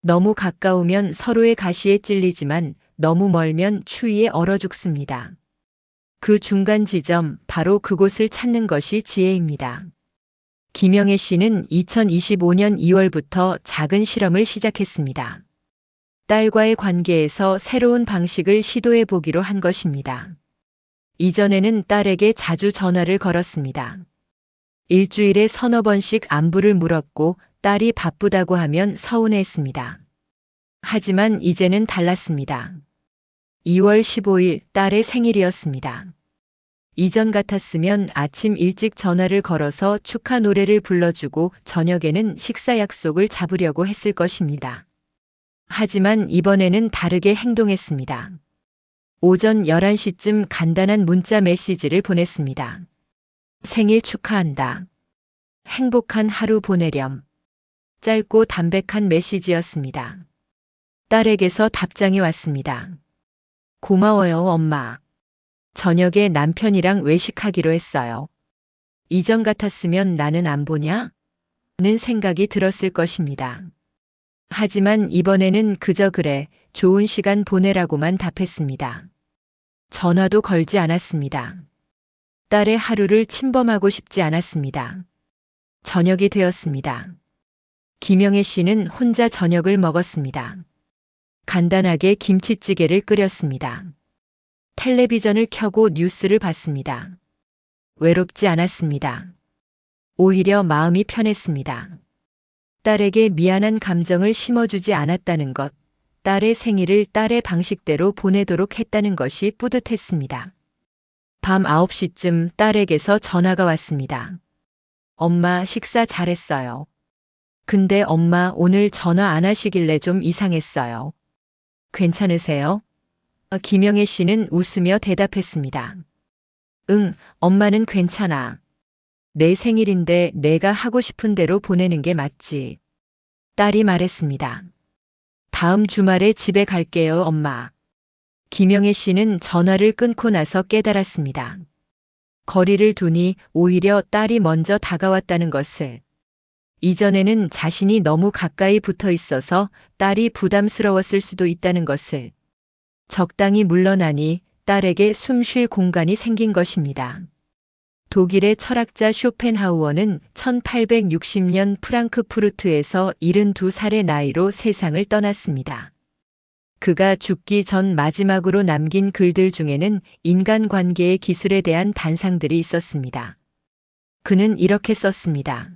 너무 가까우면 서로의 가시에 찔리지만 너무 멀면 추위에 얼어 죽습니다. 그 중간 지점, 바로 그곳을 찾는 것이 지혜입니다. 김영애 씨는 2025년 2월부터 작은 실험을 시작했습니다. 딸과의 관계에서 새로운 방식을 시도해 보기로 한 것입니다. 이전에는 딸에게 자주 전화를 걸었습니다. 일주일에 서너 번씩 안부를 물었고 딸이 바쁘다고 하면 서운해했습니다. 하지만 이제는 달랐습니다. 2월 15일 딸의 생일이었습니다. 이전 같았으면 아침 일찍 전화를 걸어서 축하 노래를 불러주고 저녁에는 식사 약속을 잡으려고 했을 것입니다. 하지만 이번에는 다르게 행동했습니다. 오전 11시쯤 간단한 문자 메시지를 보냈습니다. 생일 축하한다. 행복한 하루 보내렴. 짧고 담백한 메시지였습니다. 딸에게서 답장이 왔습니다. 고마워요, 엄마. 저녁에 남편이랑 외식하기로 했어요. 이전 같았으면 나는 안 보냐? 는 생각이 들었을 것입니다. 하지만 이번에는 그저 그래, 좋은 시간 보내라고만 답했습니다. 전화도 걸지 않았습니다. 딸의 하루를 침범하고 싶지 않았습니다. 저녁이 되었습니다. 김영애 씨는 혼자 저녁을 먹었습니다. 간단하게 김치찌개를 끓였습니다. 텔레비전을 켜고 뉴스를 봤습니다. 외롭지 않았습니다. 오히려 마음이 편했습니다. 딸에게 미안한 감정을 심어주지 않았다는 것, 딸의 생일을 딸의 방식대로 보내도록 했다는 것이 뿌듯했습니다. 밤 9시쯤 딸에게서 전화가 왔습니다. 엄마, 식사 잘했어요. 근데 엄마 오늘 전화 안 하시길래 좀 이상했어요. 괜찮으세요? 김영애 씨는 웃으며 대답했습니다. 응, 엄마는 괜찮아. 내 생일인데 내가 하고 싶은 대로 보내는 게 맞지. 딸이 말했습니다. 다음 주말에 집에 갈게요, 엄마. 김영애 씨는 전화를 끊고 나서 깨달았습니다. 거리를 두니 오히려 딸이 먼저 다가왔다는 것을. 이전에는 자신이 너무 가까이 붙어 있어서 딸이 부담스러웠을 수도 있다는 것을. 적당히 물러나니 딸에게 숨 쉴 공간이 생긴 것입니다. 독일의 철학자 쇼펜하우어는 1860년 프랑크푸르트에서 72살의 나이로 세상을 떠났습니다. 그가 죽기 전 마지막으로 남긴 글들 중에는 인간관계의 기술에 대한 단상들이 있었습니다. 그는 이렇게 썼습니다.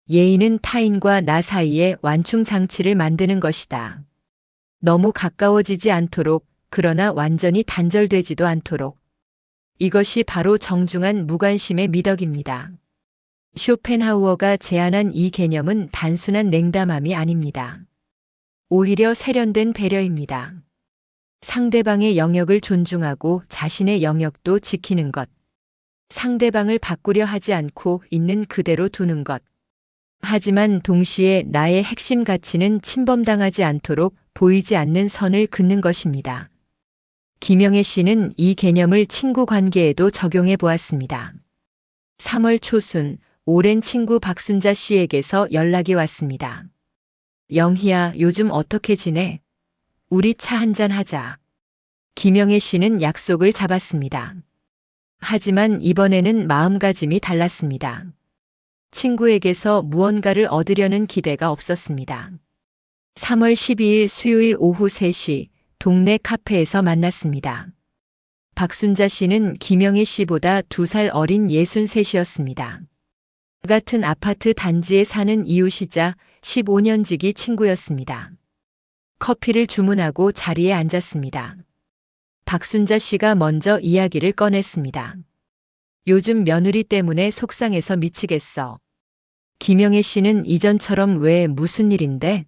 예의는 타인과 나 사이에 완충장치를 만드는 것이다. 너무 가까워지지 않도록, 그러나 완전히 단절되지도 않도록. 이것이 바로 정중한 무관심의 미덕입니다. 쇼펜하우어가 제안한 이 개념은 단순한 냉담함이 아닙니다. 오히려 세련된 배려입니다. 상대방의 영역을 존중하고 자신의 영역도 지키는 것. 상대방을 바꾸려 하지 않고 있는 그대로 두는 것. 하지만 동시에 나의 핵심 가치는 침범당하지 않도록 보이지 않는 선을 긋는 것입니다. 김영애 씨는 이 개념을 친구 관계에도 적용해 보았습니다. 3월 초순, 오랜 친구 박순자 씨에게서 연락이 왔습니다. 영희야, 요즘 어떻게 지내? 우리 차 한잔 하자. 김영애 씨는 약속을 잡았습니다. 하지만 이번에는 마음가짐이 달랐습니다. 친구에게서 무언가를 얻으려는 기대가 없었습니다. 3월 12일 수요일 오후 3시 동네 카페에서 만났습니다. 박순자 씨는 김영애 씨보다 2살 어린 63이었습니다. 같은 아파트 단지에 사는 이웃이자 15년 지기 친구였습니다. 커피를 주문하고 자리에 앉았습니다. 박순자 씨가 먼저 이야기를 꺼냈습니다. 요즘 며느리 때문에 속상해서 미치겠어. 김영애 씨는 이전처럼 왜 무슨 일인데?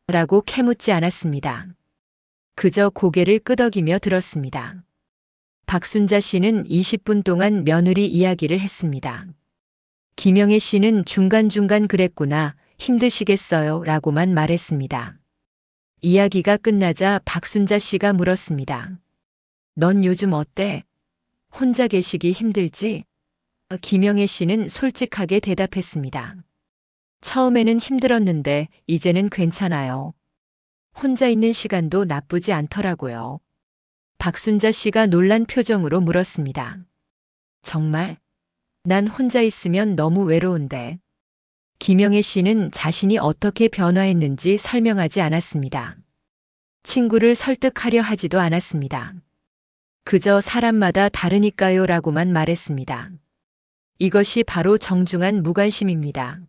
라고 캐묻지 않았습니다. 그저 고개를 끄덕이며 들었습니다. 박순자 씨는 20분 동안 며느리 이야기를 했습니다. 김영애 씨는 중간중간 그랬구나, 힘드시겠어요 라고만 말했습니다. 이야기가 끝나자 박순자 씨가 물었습니다. 넌 요즘 어때? 혼자 계시기 힘들지? 김영애 씨는 솔직하게 대답했습니다. 처음에는 힘들었는데 이제는 괜찮아요. 혼자 있는 시간도 나쁘지 않더라고요. 박순자 씨가 놀란 표정으로 물었습니다. 정말? 난 혼자 있으면 너무 외로운데. 김영애 씨는 자신이 어떻게 변화했는지 설명하지 않았습니다. 친구를 설득하려 하지도 않았습니다. 그저 사람마다 다르니까요 라고만 말했습니다. 이것이 바로 정중한 무관심입니다.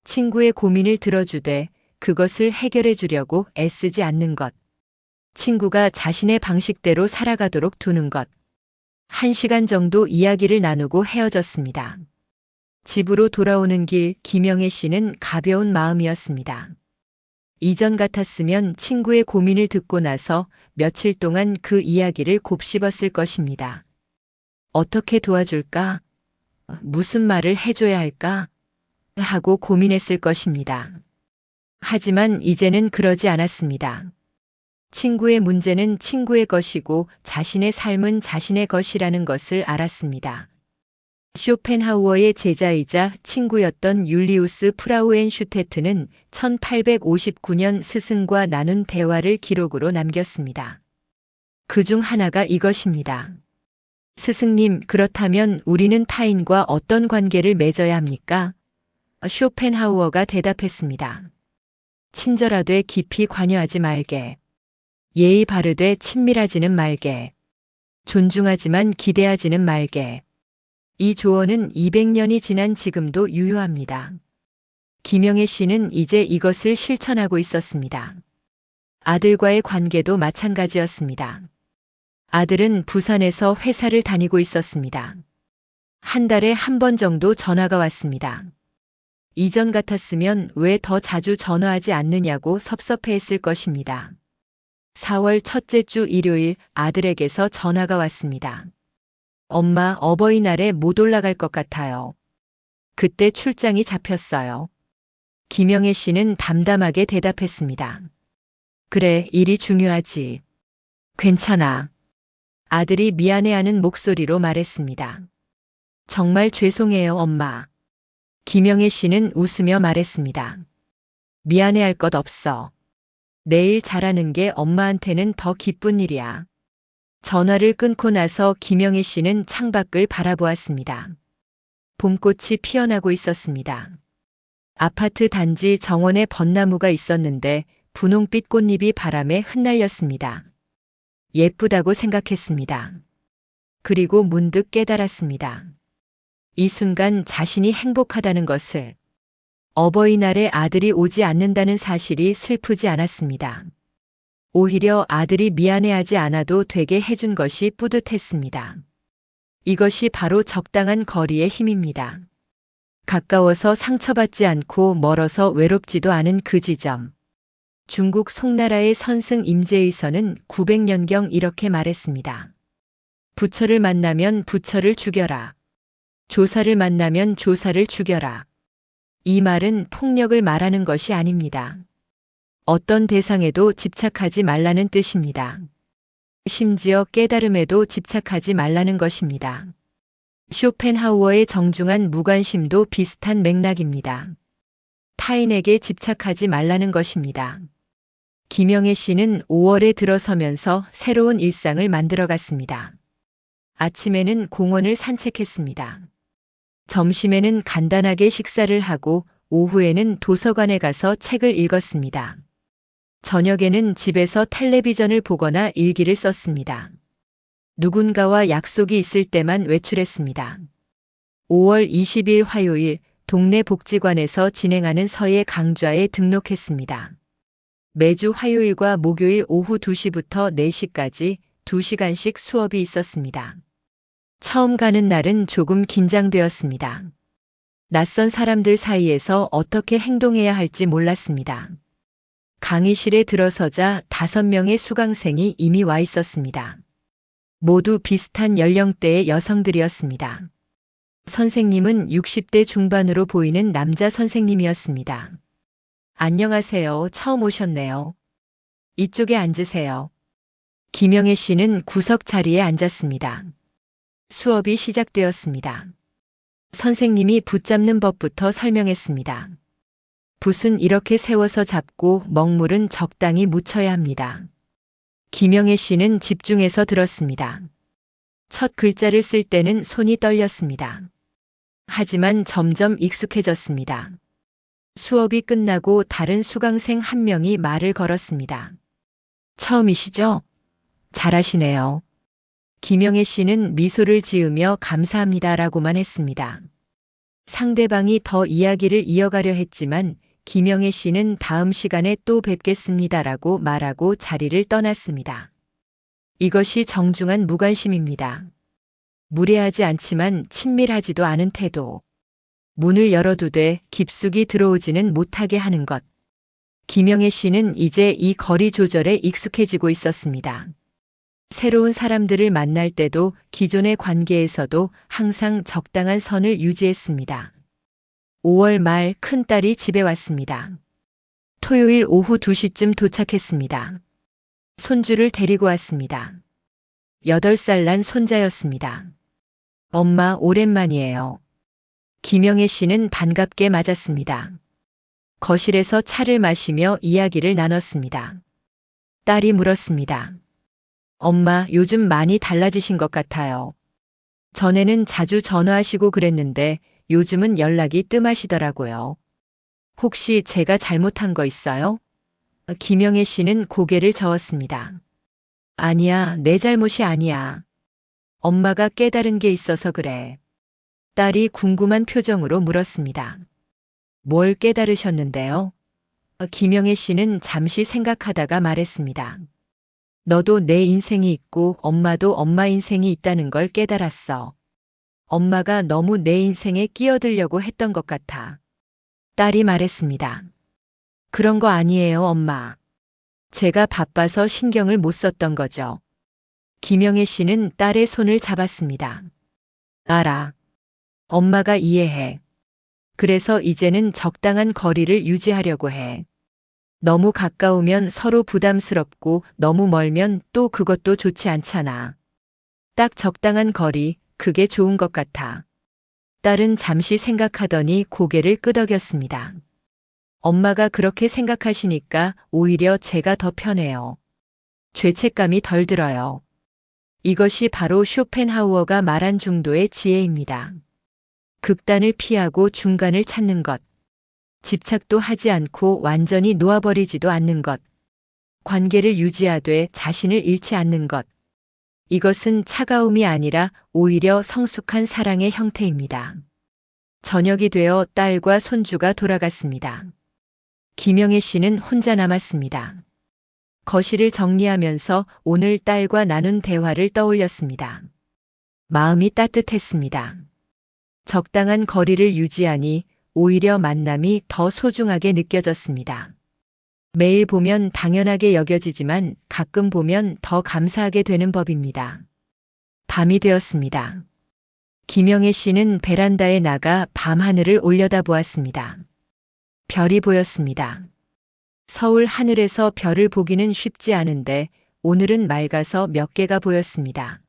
친구의 고민을 들어주되 그것을 해결해 주려고 애쓰지 않는 것. 친구가 자신의 방식대로 살아가도록 두는 것. 1시간 정도 이야기를 나누고 헤어졌습니다. 집으로 돌아오는 길 김영애 씨는 가벼운 마음이었습니다. 이전 같았으면 친구의 고민을 듣고 나서 며칠 동안 그 이야기를 곱씹었을 것입니다. 어떻게 도와줄까? 무슨 말을 해줘야 할까? 하고 고민했을 것입니다. 하지만 이제는 그러지 않았습니다. 친구의 문제는 친구의 것이고 자신의 삶은 자신의 것이라는 것을 알았습니다. 쇼펜하우어의 제자이자 친구였던 율리우스 프라우엔슈테트는 1859년 스승과 나눈 대화를 기록으로 남겼습니다. 그 중 하나가 이것입니다. 스승님, 그렇다면 우리는 타인과 어떤 관계를 맺어야 합니까? 쇼펜하우어가 대답했습니다. 친절하되 깊이 관여하지 말게. 예의 바르되 친밀하지는 말게. 존중하지만 기대하지는 말게. 이 조언은 200년이 지난 지금도 유효합니다. 김영애 씨는 이제 이것을 실천하고 있었습니다. 아들과의 관계도 마찬가지였습니다. 아들은 부산에서 회사를 다니고 있었습니다. 한 달에 한 번 정도 전화가 왔습니다. 이전 같았으면 왜 더 자주 전화하지 않느냐고 섭섭해했을 것입니다. 4월 첫째 주 일요일 아들에게서 전화가 왔습니다. 엄마, 어버이날에 못 올라갈 것 같아요. 그때 출장이 잡혔어요. 김영애 씨는 담담하게 대답했습니다. 그래, 일이 중요하지. 괜찮아. 아들이 미안해하는 목소리로 말했습니다. 정말 죄송해요, 엄마. 김영애 씨는 웃으며 말했습니다. 미안해할 것 없어. 내일 잘하는 게 엄마한테는 더 기쁜 일이야. 전화를 끊고 나서 김영애 씨는 창밖을 바라보았습니다. 봄꽃이 피어나고 있었습니다. 아파트 단지 정원에 벚나무가 있었는데 분홍빛 꽃잎이 바람에 흩날렸습니다. 예쁘다고 생각했습니다. 그리고 문득 깨달았습니다. 이 순간 자신이 행복하다는 것을. 어버이날에 아들이 오지 않는다는 사실이 슬프지 않았습니다. 오히려 아들이 미안해하지 않아도 되게 해준 것이 뿌듯했습니다. 이것이 바로 적당한 거리의 힘입니다. 가까워서 상처받지 않고 멀어서 외롭지도 않은 그 지점. 중국 송나라의 선승 임재의서는 900년경 이렇게 말했습니다. 부처를 만나면 부처를 죽여라. 조사를 만나면 조사를 죽여라. 이 말은 폭력을 말하는 것이 아닙니다. 어떤 대상에도 집착하지 말라는 뜻입니다. 심지어 깨달음에도 집착하지 말라는 것입니다. 쇼펜하우어의 정중한 무관심도 비슷한 맥락입니다. 타인에게 집착하지 말라는 것입니다. 김영애 씨는 5월에 들어서면서 새로운 일상을 만들어갔습니다. 아침에는 공원을 산책했습니다. 점심에는 간단하게 식사를 하고 오후에는 도서관에 가서 책을 읽었습니다. 저녁에는 집에서 텔레비전을 보거나 일기를 썼습니다. 누군가와 약속이 있을 때만 외출했습니다. 5월 20일 화요일 동네 복지관에서 진행하는 서예 강좌에 등록했습니다. 매주 화요일과 목요일 오후 2시부터 4시까지 2시간씩 수업이 있었습니다. 처음 가는 날은 조금 긴장되었습니다. 낯선 사람들 사이에서 어떻게 행동해야 할지 몰랐습니다. 강의실에 들어서자 5명의 수강생이 이미 와 있었습니다. 모두 비슷한 연령대의 여성들이었습니다. 선생님은 60대 중반으로 보이는 남자 선생님이었습니다. 안녕하세요. 처음 오셨네요. 이쪽에 앉으세요. 김영애 씨는 구석 자리에 앉았습니다. 수업이 시작되었습니다. 선생님이 붙잡는 법부터 설명했습니다. 붓은 이렇게 세워서 잡고 먹물은 적당히 묻혀야 합니다. 김영애 씨는 집중해서 들었습니다. 첫 글자를 쓸 때는 손이 떨렸습니다. 하지만 점점 익숙해졌습니다. 수업이 끝나고 다른 수강생 한 명이 말을 걸었습니다. 처음이시죠? 잘하시네요. 김영애 씨는 미소를 지으며 감사합니다라고만 했습니다. 상대방이 더 이야기를 이어가려 했지만 김영애 씨는 다음 시간에 또 뵙겠습니다라고 말하고 자리를 떠났습니다. 이것이 정중한 무관심입니다. 무례하지 않지만 친밀하지도 않은 태도. 문을 열어두되 깊숙이 들어오지는 못하게 하는 것. 김영애 씨는 이제 이 거리 조절에 익숙해지고 있었습니다. 새로운 사람들을 만날 때도 기존의 관계에서도 항상 적당한 선을 유지했습니다. 5월 말 큰딸이 집에 왔습니다. 토요일 오후 2시쯤 도착했습니다. 손주를 데리고 왔습니다. 8살 난 손자였습니다. 엄마 오랜만이에요. 김영애 씨는 반갑게 맞았습니다. 거실에서 차를 마시며 이야기를 나눴습니다. 딸이 물었습니다. 엄마, 요즘 많이 달라지신 것 같아요. 전에는 자주 전화하시고 그랬는데 요즘은 연락이 뜸하시더라고요. 혹시 제가 잘못한 거 있어요? 김영애 씨는 고개를 저었습니다. 아니야, 내 잘못이 아니야. 엄마가 깨달은 게 있어서 그래. 딸이 궁금한 표정으로 물었습니다. 뭘 깨달으셨는데요? 김영애 씨는 잠시 생각하다가 말했습니다. 너도 내 인생이 있고 엄마도 엄마 인생이 있다는 걸 깨달았어. 엄마가 너무 내 인생에 끼어들려고 했던 것 같아. 딸이 말했습니다. 그런 거 아니에요, 엄마. 제가 바빠서 신경을 못 썼던 거죠. 김영애 씨는 딸의 손을 잡았습니다. 알아. 엄마가 이해해. 그래서 이제는 적당한 거리를 유지하려고 해. 너무 가까우면 서로 부담스럽고 너무 멀면 또 그것도 좋지 않잖아. 딱 적당한 거리, 그게 좋은 것 같아. 딸은 잠시 생각하더니 고개를 끄덕였습니다. 엄마가 그렇게 생각하시니까 오히려 제가 더 편해요. 죄책감이 덜 들어요. 이것이 바로 쇼펜하우어가 말한 중도의 지혜입니다. 극단을 피하고 중간을 찾는 것. 집착도 하지 않고 완전히 놓아버리지도 않는 것. 관계를 유지하되 자신을 잃지 않는 것. 이것은 차가움이 아니라 오히려 성숙한 사랑의 형태입니다. 저녁이 되어 딸과 손주가 돌아갔습니다. 김영애 씨는 혼자 남았습니다. 거실을 정리하면서 오늘 딸과 나눈 대화를 떠올렸습니다. 마음이 따뜻했습니다. 적당한 거리를 유지하니 오히려 만남이 더 소중하게 느껴졌습니다. 매일 보면 당연하게 여겨지지만 가끔 보면 더 감사하게 되는 법입니다. 밤이 되었습니다. 김영애 씨는 베란다에 나가 밤하늘을 올려다보았습니다. 별이 보였습니다. 서울 하늘에서 별을 보기는 쉽지 않은데 오늘은 맑아서 몇 개가 보였습니다.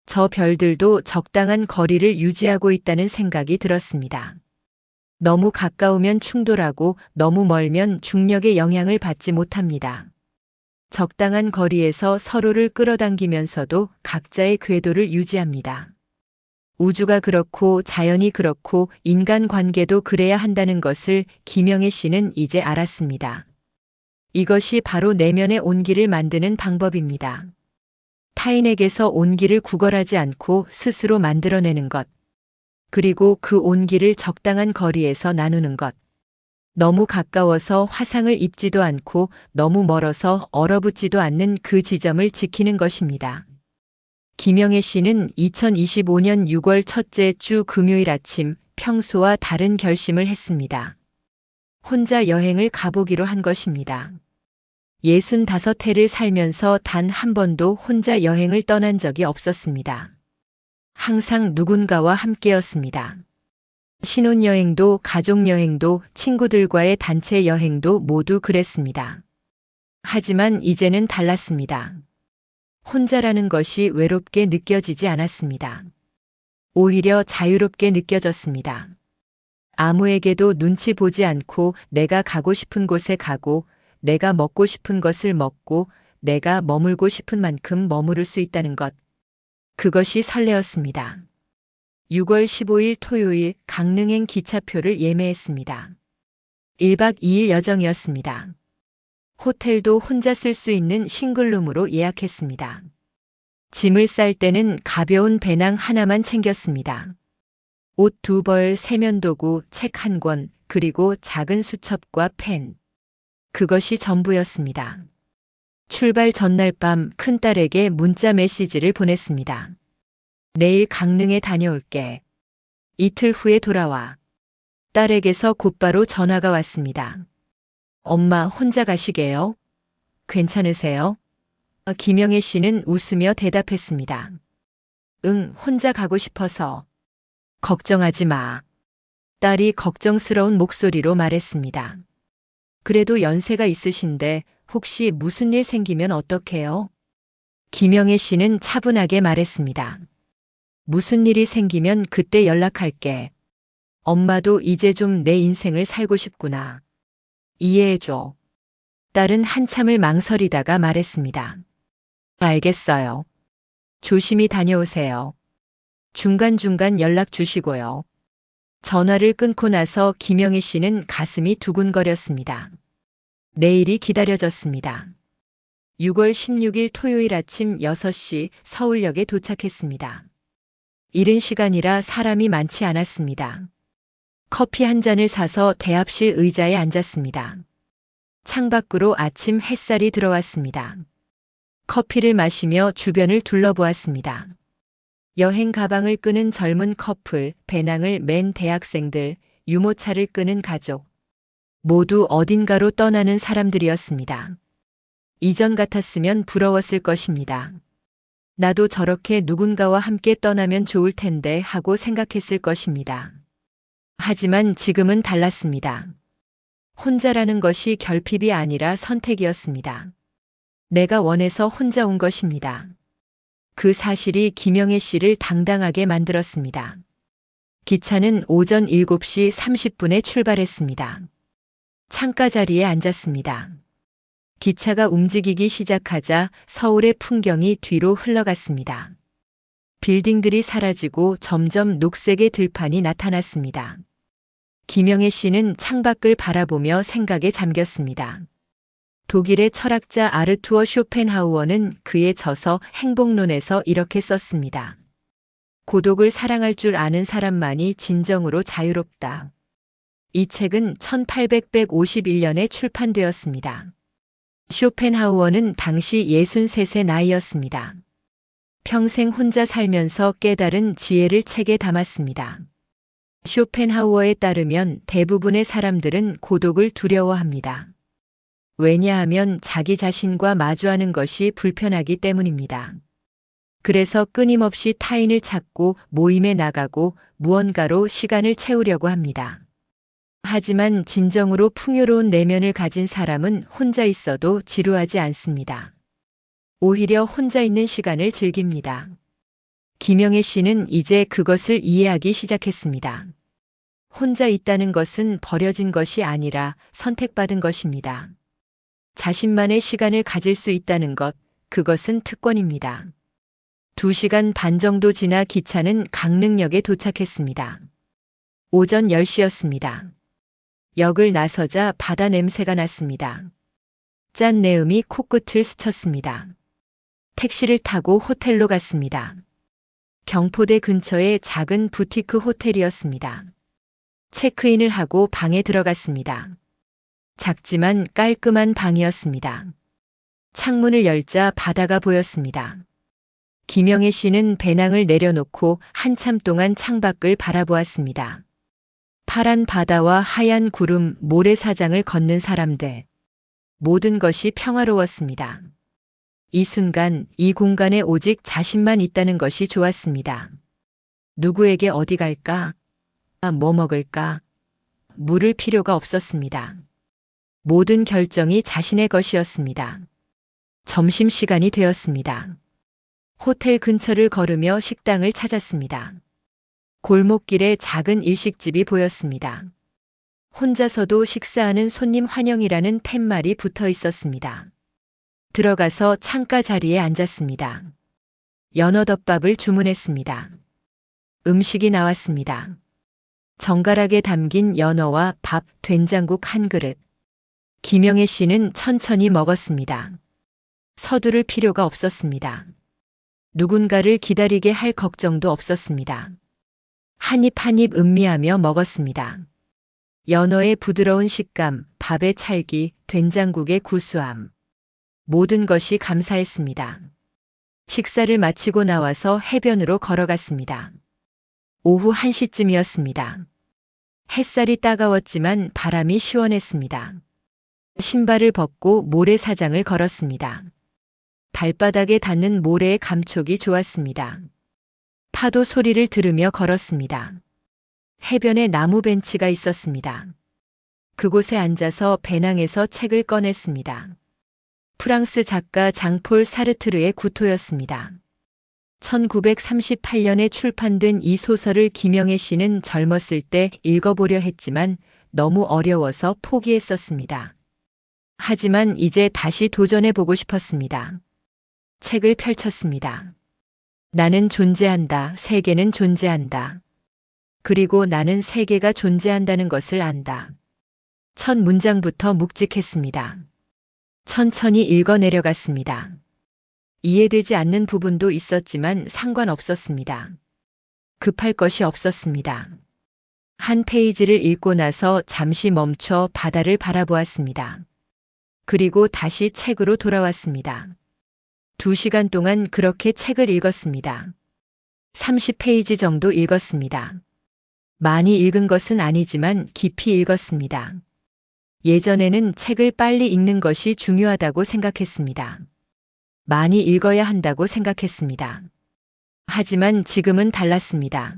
저 별들도 적당한 거리를 유지하고 있다는 생각이 들었습니다. 너무 가까우면 충돌하고 너무 멀면 중력의 영향을 받지 못합니다. 적당한 거리에서 서로를 끌어당기면서도 각자의 궤도를 유지합니다. 우주가 그렇고 자연이 그렇고 인간관계도 그래야 한다는 것을 김영애 씨는 이제 알았습니다. 이것이 바로 내면의 온기를 만드는 방법입니다. 타인에게서 온기를 구걸하지 않고 스스로 만들어내는 것. 그리고 그 온기를 적당한 거리에서 나누는 것. 너무 가까워서 화상을 입지도 않고 너무 멀어서 얼어붙지도 않는 그 지점을 지키는 것입니다. 김영애 씨는 2025년 6월 첫째 주 금요일 아침 평소와 다른 결심을 했습니다. 혼자 여행을 가보기로 한 것입니다. 65해를 살면서 단 한 번도 혼자 여행을 떠난 적이 없었습니다. 항상 누군가와 함께였습니다. 신혼여행도 가족여행도 친구들과의 단체 여행도 모두 그랬습니다. 하지만 이제는 달랐습니다. 혼자라는 것이 외롭게 느껴지지 않았습니다. 오히려 자유롭게 느껴졌습니다. 아무에게도 눈치 보지 않고 내가 가고 싶은 곳에 가고 내가 먹고 싶은 것을 먹고 내가 머물고 싶은 만큼 머무를 수 있다는 것. 그것이 설레었습니다. 6월 15일 토요일 강릉행 기차표를 예매했습니다. 1박 2일 여정이었습니다. 호텔도 혼자 쓸 수 있는 싱글룸으로 예약했습니다. 짐을 쌀 때는 가벼운 배낭 하나만 챙겼습니다. 옷 2벌, 세면도구, 책 1권, 그리고 작은 수첩과 펜. 그것이 전부였습니다. 출발 전날 밤 큰딸에게 문자 메시지를 보냈습니다. 내일 강릉에 다녀올게. 이틀 후에 돌아와. 딸에게서 곧바로 전화가 왔습니다. 엄마 혼자 가시게요? 괜찮으세요? 김영애 씨는 웃으며 대답했습니다. 응, 혼자 가고 싶어서. 걱정하지 마. 딸이 걱정스러운 목소리로 말했습니다. 그래도 연세가 있으신데 혹시 무슨 일 생기면 어떡해요? 김영애 씨는 차분하게 말했습니다. 무슨 일이 생기면 그때 연락할게. 엄마도 이제 좀 내 인생을 살고 싶구나. 이해해줘. 딸은 한참을 망설이다가 말했습니다. 알겠어요. 조심히 다녀오세요. 중간중간 연락 주시고요. 전화를 끊고 나서 김영희 씨는 가슴이 두근거렸습니다. 내일이 기다려졌습니다. 6월 16일 토요일 아침 6시 서울역에 도착했습니다. 이른 시간이라 사람이 많지 않았습니다. 커피 한 잔을 사서 대합실 의자에 앉았습니다. 창밖으로 아침 햇살이 들어왔습니다. 커피를 마시며 주변을 둘러보았습니다. 여행 가방을 끄는 젊은 커플, 배낭을 맨 대학생들, 유모차를 끄는 가족. 모두 어딘가로 떠나는 사람들이었습니다. 이전 같았으면 부러웠을 것입니다. 나도 저렇게 누군가와 함께 떠나면 좋을 텐데 하고 생각했을 것입니다. 하지만 지금은 달랐습니다. 혼자라는 것이 결핍이 아니라 선택이었습니다. 내가 원해서 혼자 온 것입니다. 그 사실이 김영애 씨를 당당하게 만들었습니다. 기차는 오전 7시 30분에 출발했습니다. 창가 자리에 앉았습니다. 기차가 움직이기 시작하자 서울의 풍경이 뒤로 흘러갔습니다. 빌딩들이 사라지고 점점 녹색의 들판이 나타났습니다. 김영애 씨는 창밖을 바라보며 생각에 잠겼습니다. 독일의 철학자 아르투어 쇼펜하우어는 그의 저서 행복론에서 이렇게 썼습니다. 고독을 사랑할 줄 아는 사람만이 진정으로 자유롭다. 이 책은 1851년에 출판되었습니다. 쇼펜하우어는 당시 63세 나이였습니다. 평생 혼자 살면서 깨달은 지혜를 책에 담았습니다. 쇼펜하우어에 따르면 대부분의 사람들은 고독을 두려워합니다. 왜냐하면 자기 자신과 마주하는 것이 불편하기 때문입니다. 그래서 끊임없이 타인을 찾고 모임에 나가고 무언가로 시간을 채우려고 합니다. 하지만 진정으로 풍요로운 내면을 가진 사람은 혼자 있어도 지루하지 않습니다. 오히려 혼자 있는 시간을 즐깁니다. 김영애 씨는 이제 그것을 이해하기 시작했습니다. 혼자 있다는 것은 버려진 것이 아니라 선택받은 것입니다. 자신만의 시간을 가질 수 있다는 것, 그것은 특권입니다. 2시간 반 정도 지나 기차는 강릉역에 도착했습니다. 오전 10시였습니다. 역을 나서자 바다 냄새가 났습니다. 짠 내음이 코끝을 스쳤습니다. 택시를 타고 호텔로 갔습니다. 경포대 근처의 작은 부티크 호텔이었습니다. 체크인을 하고 방에 들어갔습니다. 작지만 깔끔한 방이었습니다. 창문을 열자 바다가 보였습니다. 김영애 씨는 배낭을 내려놓고 한참 동안 창밖을 바라보았습니다. 파란 바다와 하얀 구름, 모래사장을 걷는 사람들. 모든 것이 평화로웠습니다. 이 순간, 이 공간에 오직 자신만 있다는 것이 좋았습니다. 누구에게 어디 갈까? 뭐 먹을까? 물을 필요가 없었습니다. 모든 결정이 자신의 것이었습니다. 점심시간이 되었습니다. 호텔 근처를 걸으며 식당을 찾았습니다. 골목길에 작은 일식집이 보였습니다. 혼자서도 식사하는 손님 환영이라는 팻말이 붙어 있었습니다. 들어가서 창가 자리에 앉았습니다. 연어덮밥을 주문했습니다. 음식이 나왔습니다. 정갈하게 담긴 연어와 밥, 된장국 한 그릇. 김영애 씨는 천천히 먹었습니다. 서두를 필요가 없었습니다. 누군가를 기다리게 할 걱정도 없었습니다. 한 입 한 입 음미하며 먹었습니다. 연어의 부드러운 식감, 밥의 찰기, 된장국의 구수함. 모든 것이 감사했습니다. 식사를 마치고 나와서 해변으로 걸어갔습니다. 오후 1시쯤이었습니다. 햇살이 따가웠지만 바람이 시원했습니다. 신발을 벗고 모래사장을 걸었습니다. 발바닥에 닿는 모래의 감촉이 좋았습니다. 파도 소리를 들으며 걸었습니다. 해변에 나무 벤치가 있었습니다. 그곳에 앉아서 배낭에서 책을 꺼냈습니다. 프랑스 작가 장폴 사르트르의 구토였습니다. 1938년에 출판된 이 소설을 김영애 씨는 젊었을 때 읽어보려 했지만 너무 어려워서 포기했었습니다. 하지만 이제 다시 도전해보고 싶었습니다. 책을 펼쳤습니다. 나는 존재한다. 세계는 존재한다. 그리고 나는 세계가 존재한다는 것을 안다. 첫 문장부터 묵직했습니다. 천천히 읽어 내려갔습니다. 이해되지 않는 부분도 있었지만 상관없었습니다. 급할 것이 없었습니다. 한 페이지를 읽고 나서 잠시 멈춰 바다를 바라보았습니다. 그리고 다시 책으로 돌아왔습니다. 2시간 동안 그렇게 책을 읽었습니다. 30페이지 정도 읽었습니다. 많이 읽은 것은 아니지만 깊이 읽었습니다. 예전에는 책을 빨리 읽는 것이 중요하다고 생각했습니다. 많이 읽어야 한다고 생각했습니다. 하지만 지금은 달랐습니다.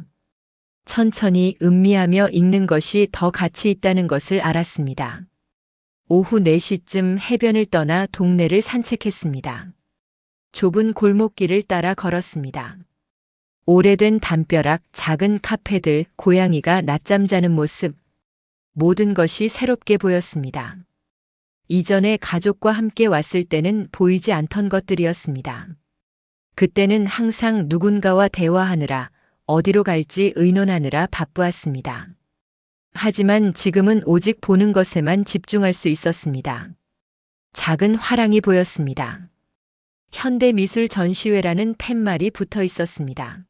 천천히 음미하며 읽는 것이 더 가치 있다는 것을 알았습니다. 오후 4시쯤 해변을 떠나 동네를 산책했습니다. 좁은 골목길을 따라 걸었습니다. 오래된 담벼락, 작은 카페들, 고양이가 낮잠 자는 모습, 모든 것이 새롭게 보였습니다. 이전에 가족과 함께 왔을 때는 보이지 않던 것들이었습니다. 그때는 항상 누군가와 대화하느라, 어디로 갈지 의논하느라 바쁘었습니다. 하지만 지금은 오직 보는 것에만 집중할 수 있었습니다. 작은 화랑이 보였습니다. 현대미술 전시회라는 팻말이 붙어 있었습니다.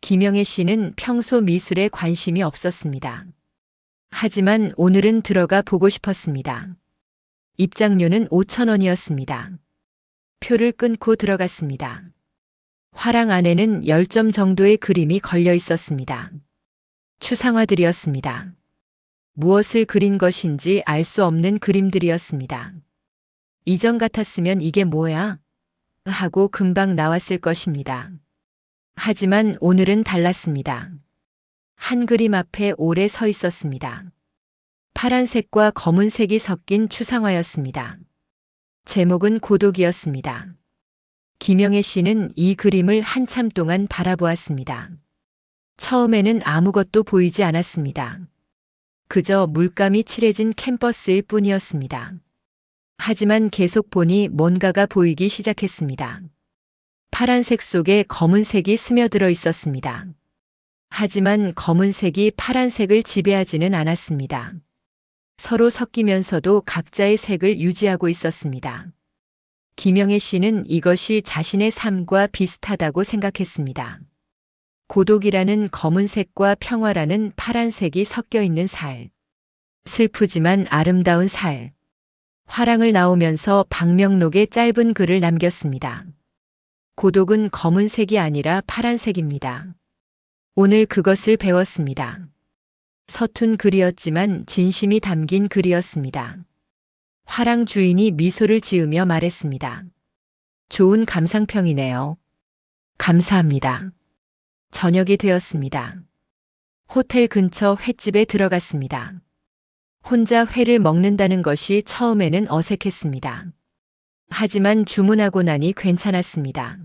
김영애 씨는 평소 미술에 관심이 없었습니다. 하지만 오늘은 들어가 보고 싶었습니다. 입장료는 5,000원이었습니다. 표를 끊고 들어갔습니다. 화랑 안에는 10점 정도의 그림이 걸려 있었습니다. 추상화들이었습니다. 무엇을 그린 것인지 알 수 없는 그림들이었습니다. 이전 같았으면 이게 뭐야? 하고 금방 나왔을 것입니다. 하지만 오늘은 달랐습니다. 한 그림 앞에 오래 서 있었습니다. 파란색과 검은색이 섞인 추상화였습니다. 제목은 고독이었습니다. 김영애 씨는 이 그림을 한참 동안 바라보았습니다. 처음에는 아무것도 보이지 않았습니다. 그저 물감이 칠해진 캔버스일 뿐이었습니다. 하지만 계속 보니 뭔가가 보이기 시작했습니다. 파란색 속에 검은색이 스며들어 있었습니다. 하지만 검은색이 파란색을 지배하지는 않았습니다. 서로 섞이면서도 각자의 색을 유지하고 있었습니다. 김영애 씨는 이것이 자신의 삶과 비슷하다고 생각했습니다. 고독이라는 검은색과 평화라는 파란색이 섞여 있는 살. 슬프지만 아름다운 살. 화랑을 나오면서 방명록에 짧은 글을 남겼습니다. 고독은 검은색이 아니라 파란색입니다. 오늘 그것을 배웠습니다. 서툰 글이었지만 진심이 담긴 글이었습니다. 화랑 주인이 미소를 지으며 말했습니다. 좋은 감상평이네요. 감사합니다. 저녁이 되었습니다. 호텔 근처 횟집에 들어갔습니다. 혼자 회를 먹는다는 것이 처음에는 어색했습니다. 하지만 주문하고 나니 괜찮았습니다.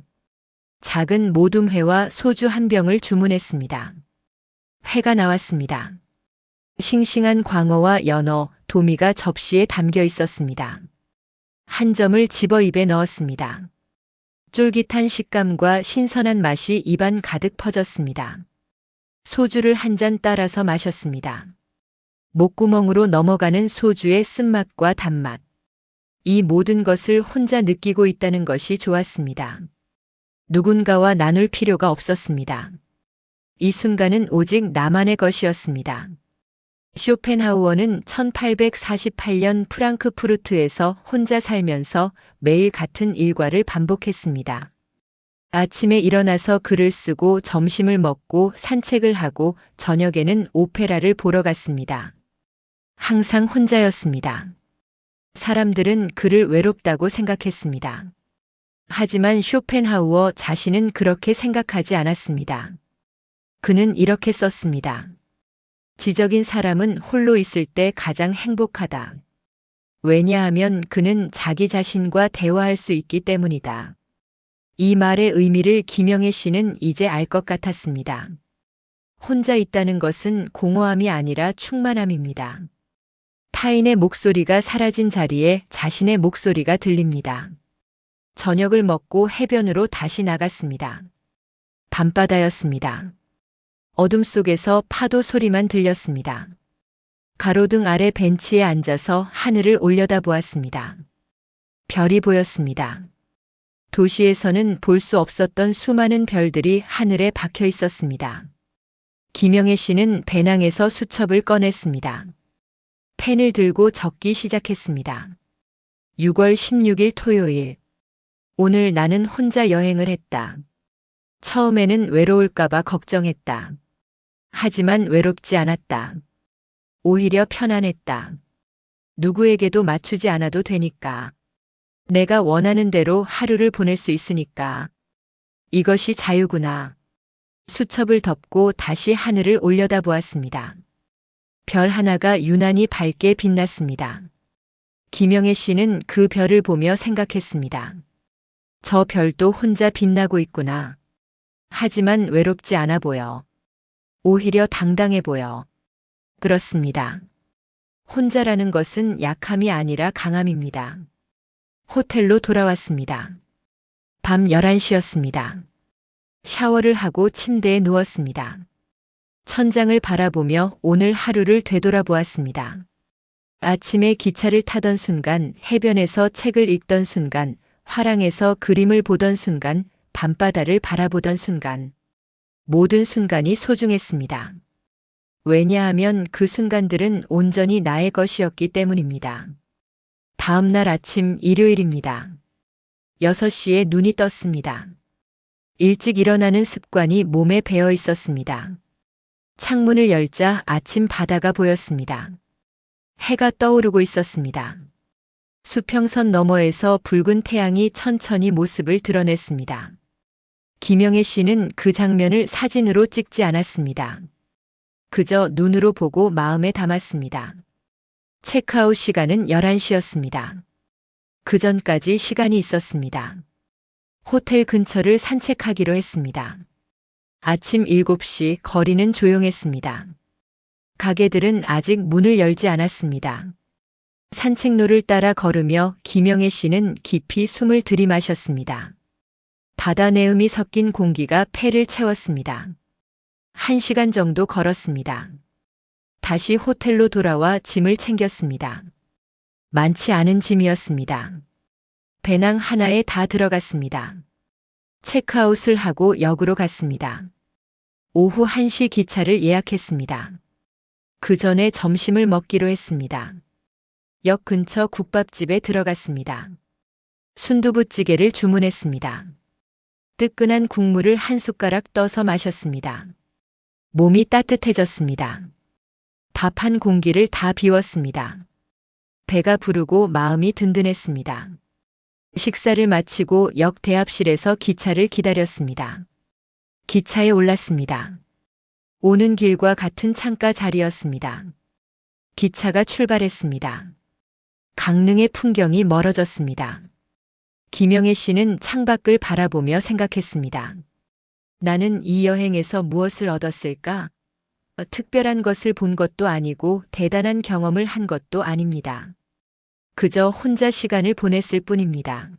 작은 모둠회와 소주 한 병을 주문했습니다. 회가 나왔습니다. 싱싱한 광어와 연어, 도미가 접시에 담겨 있었습니다. 한 점을 집어 입에 넣었습니다. 쫄깃한 식감과 신선한 맛이 입안 가득 퍼졌습니다. 소주를 한 잔 따라서 마셨습니다. 목구멍으로 넘어가는 소주의 쓴맛과 단맛. 이 모든 것을 혼자 느끼고 있다는 것이 좋았습니다. 누군가와 나눌 필요가 없었습니다. 이 순간은 오직 나만의 것이었습니다. 쇼펜하우어는 1848년 프랑크푸르트에서 혼자 살면서 매일 같은 일과를 반복했습니다. 아침에 일어나서 글을 쓰고 점심을 먹고 산책을 하고 저녁에는 오페라를 보러 갔습니다. 항상 혼자였습니다. 사람들은 그를 외롭다고 생각했습니다. 하지만 쇼펜하우어 자신은 그렇게 생각하지 않았습니다. 그는 이렇게 썼습니다. 지적인 사람은 홀로 있을 때 가장 행복하다. 왜냐하면 그는 자기 자신과 대화할 수 있기 때문이다. 이 말의 의미를 김영애 씨는 이제 알 것 같았습니다. 혼자 있다는 것은 공허함이 아니라 충만함입니다. 타인의 목소리가 사라진 자리에 자신의 목소리가 들립니다. 저녁을 먹고 해변으로 다시 나갔습니다. 밤바다였습니다. 어둠 속에서 파도 소리만 들렸습니다. 가로등 아래 벤치에 앉아서 하늘을 올려다보았습니다. 별이 보였습니다. 도시에서는 볼 수 없었던 수많은 별들이 하늘에 박혀 있었습니다. 김영애 씨는 배낭에서 수첩을 꺼냈습니다. 펜을 들고 적기 시작했습니다. 6월 16일 토요일. 오늘 나는 혼자 여행을 했다. 처음에는 외로울까봐 걱정했다. 하지만 외롭지 않았다. 오히려 편안했다. 누구에게도 맞추지 않아도 되니까. 내가 원하는 대로 하루를 보낼 수 있으니까. 이것이 자유구나. 수첩을 덮고 다시 하늘을 올려다보았습니다. 별 하나가 유난히 밝게 빛났습니다. 김영애 씨는 그 별을 보며 생각했습니다. 저 별도 혼자 빛나고 있구나. 하지만 외롭지 않아 보여. 오히려 당당해 보여. 그렇습니다. 혼자라는 것은 약함이 아니라 강함입니다. 호텔로 돌아왔습니다. 밤 11시였습니다. 샤워를 하고 침대에 누웠습니다. 천장을 바라보며 오늘 하루를 되돌아보았습니다. 아침에 기차를 타던 순간, 해변에서 책을 읽던 순간, 화랑에서 그림을 보던 순간, 밤바다를 바라보던 순간. 모든 순간이 소중했습니다. 왜냐하면 그 순간들은 온전히 나의 것이었기 때문입니다. 다음 날 아침 일요일입니다. 6시에 눈이 떴습니다. 일찍 일어나는 습관이 몸에 배어 있었습니다. 창문을 열자 아침 바다가 보였습니다. 해가 떠오르고 있었습니다. 수평선 너머에서 붉은 태양이 천천히 모습을 드러냈습니다. 김영애 씨는 그 장면을 사진으로 찍지 않았습니다. 그저 눈으로 보고 마음에 담았습니다. 체크아웃 시간은 11시였습니다. 그 전까지 시간이 있었습니다. 호텔 근처를 산책하기로 했습니다. 아침 7시 거리는 조용했습니다. 가게들은 아직 문을 열지 않았습니다. 산책로를 따라 걸으며 김영애 씨는 깊이 숨을 들이마셨습니다. 바다 내음이 섞인 공기가 폐를 채웠습니다. 1시간 정도 걸었습니다. 다시 호텔로 돌아와 짐을 챙겼습니다. 많지 않은 짐이었습니다. 배낭 하나에 다 들어갔습니다. 체크아웃을 하고 역으로 갔습니다. 오후 1시 기차를 예약했습니다. 그 전에 점심을 먹기로 했습니다. 역 근처 국밥집에 들어갔습니다. 순두부찌개를 주문했습니다. 뜨끈한 국물을 한 숟가락 떠서 마셨습니다. 몸이 따뜻해졌습니다. 밥 한 공기를 다 비웠습니다. 배가 부르고 마음이 든든했습니다. 식사를 마치고 역 대합실에서 기차를 기다렸습니다. 기차에 올랐습니다. 오는 길과 같은 창가 자리였습니다. 기차가 출발했습니다. 강릉의 풍경이 멀어졌습니다. 김영애 씨는 창밖을 바라보며 생각했습니다. 나는 이 여행에서 무엇을 얻었을까? 특별한 것을 본 것도 아니고 대단한 경험을 한 것도 아닙니다. 그저 혼자 시간을 보냈을 뿐입니다.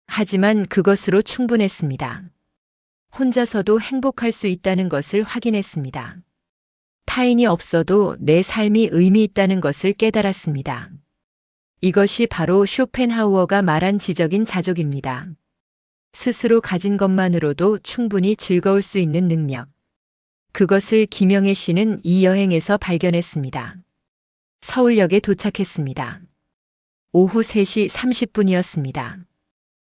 하지만 그것으로 충분했습니다. 혼자서도 행복할 수 있다는 것을 확인했습니다. 타인이 없어도 내 삶이 의미 있다는 것을 깨달았습니다. 이것이 바로 쇼펜하우어가 말한 지적인 자족입니다. 스스로 가진 것만으로도 충분히 즐거울 수 있는 능력. 그것을 김영애 씨는 이 여행에서 발견했습니다. 서울역에 도착했습니다. 오후 3시 30분이었습니다.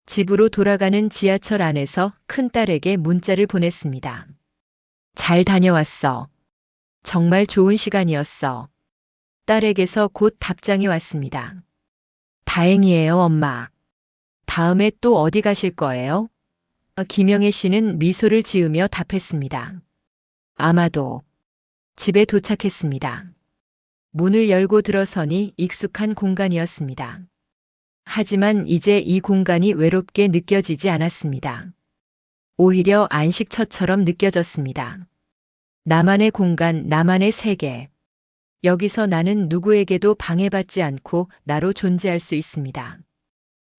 집으로 돌아가는 지하철 안에서 큰딸에게 문자를 보냈습니다. 잘 다녀왔어. 정말 좋은 시간이었어. 딸에게서 곧 답장이 왔습니다. 다행이에요, 엄마. 다음에 또 어디 가실 거예요? 김영애 씨는 미소를 지으며 답했습니다. 아마도. 집에 도착했습니다. 문을 열고 들어서니 익숙한 공간이었습니다. 하지만 이제 이 공간이 외롭게 느껴지지 않았습니다. 오히려 안식처처럼 느껴졌습니다. 나만의 공간, 나만의 세계. 여기서 나는 누구에게도 방해받지 않고 나로 존재할 수 있습니다.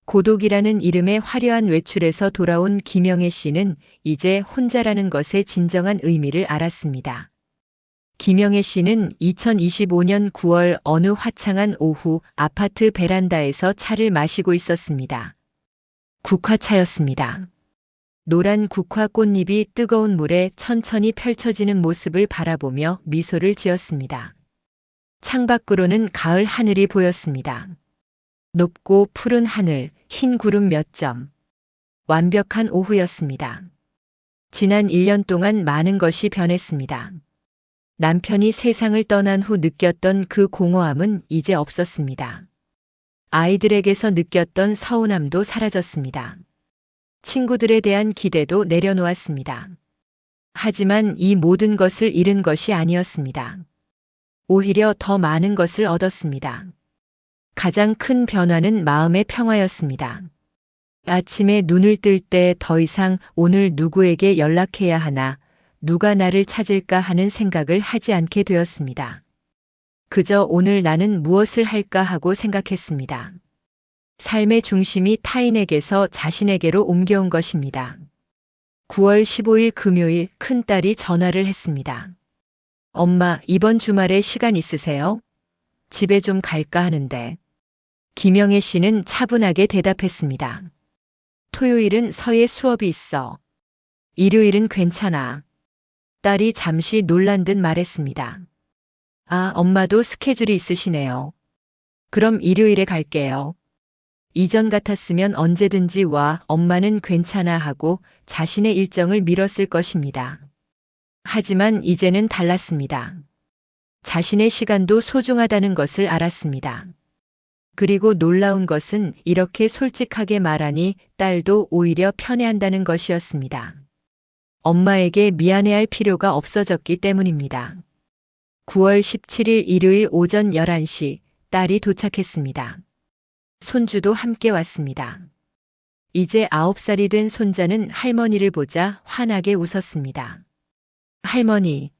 고독이라는 이름의 화려한 외출에서 돌아온 김영애 씨는 이제 혼자라는 것의 진정한 의미를 알았습니다. 김영애 씨는 2025년 9월 어느 화창한 오후 아파트 베란다에서 차를 마시고 있었습니다. 국화차였습니다. 노란 국화 꽃잎이 뜨거운 물에 천천히 펼쳐지는 모습을 바라보며 미소를 지었습니다. 창밖으로는 가을 하늘이 보였습니다. 높고 푸른 하늘, 흰 구름 몇 점. 완벽한 오후였습니다. 지난 1년 동안 많은 것이 변했습니다. 남편이 세상을 떠난 후 느꼈던 그 공허함은 이제 없었습니다. 아이들에게서 느꼈던 서운함도 사라졌습니다. 친구들에 대한 기대도 내려놓았습니다. 하지만 이 모든 것을 잃은 것이 아니었습니다. 오히려 더 많은 것을 얻었습니다. 가장 큰 변화는 마음의 평화였습니다. 아침에 눈을 뜰 때 더 이상 오늘 누구에게 연락해야 하나, 누가 나를 찾을까 하는 생각을 하지 않게 되었습니다. 그저 오늘 나는 무엇을 할까 하고 생각했습니다. 삶의 중심이 타인에게서 자신에게로 옮겨온 것입니다. 9월 15일 금요일 큰딸이 전화를 했습니다. 엄마, 이번 주말에 시간 있으세요? 집에 좀 갈까 하는데. 김영애 씨는 차분하게 대답했습니다. 토요일은 서예 수업이 있어. 일요일은 괜찮아. 딸이 잠시 놀란 듯 말했습니다. 아, 엄마도 스케줄이 있으시네요. 그럼 일요일에 갈게요. 이전 같았으면 언제든지 와, 엄마는 괜찮아 하고 자신의 일정을 미뤘을 것입니다. 하지만 이제는 달랐습니다. 자신의 시간도 소중하다는 것을 알았습니다. 그리고 놀라운 것은 이렇게 솔직하게 말하니 딸도 오히려 편해한다는 것이었습니다. 엄마에게 미안해할 필요가 없어졌기 때문입니다. 9월 17일 일요일 오전 11시 딸이 도착했습니다. 손주도 함께 왔습니다. 이제 9살이 된 손자는 할머니를 보자 환하게 웃었습니다. 할머니,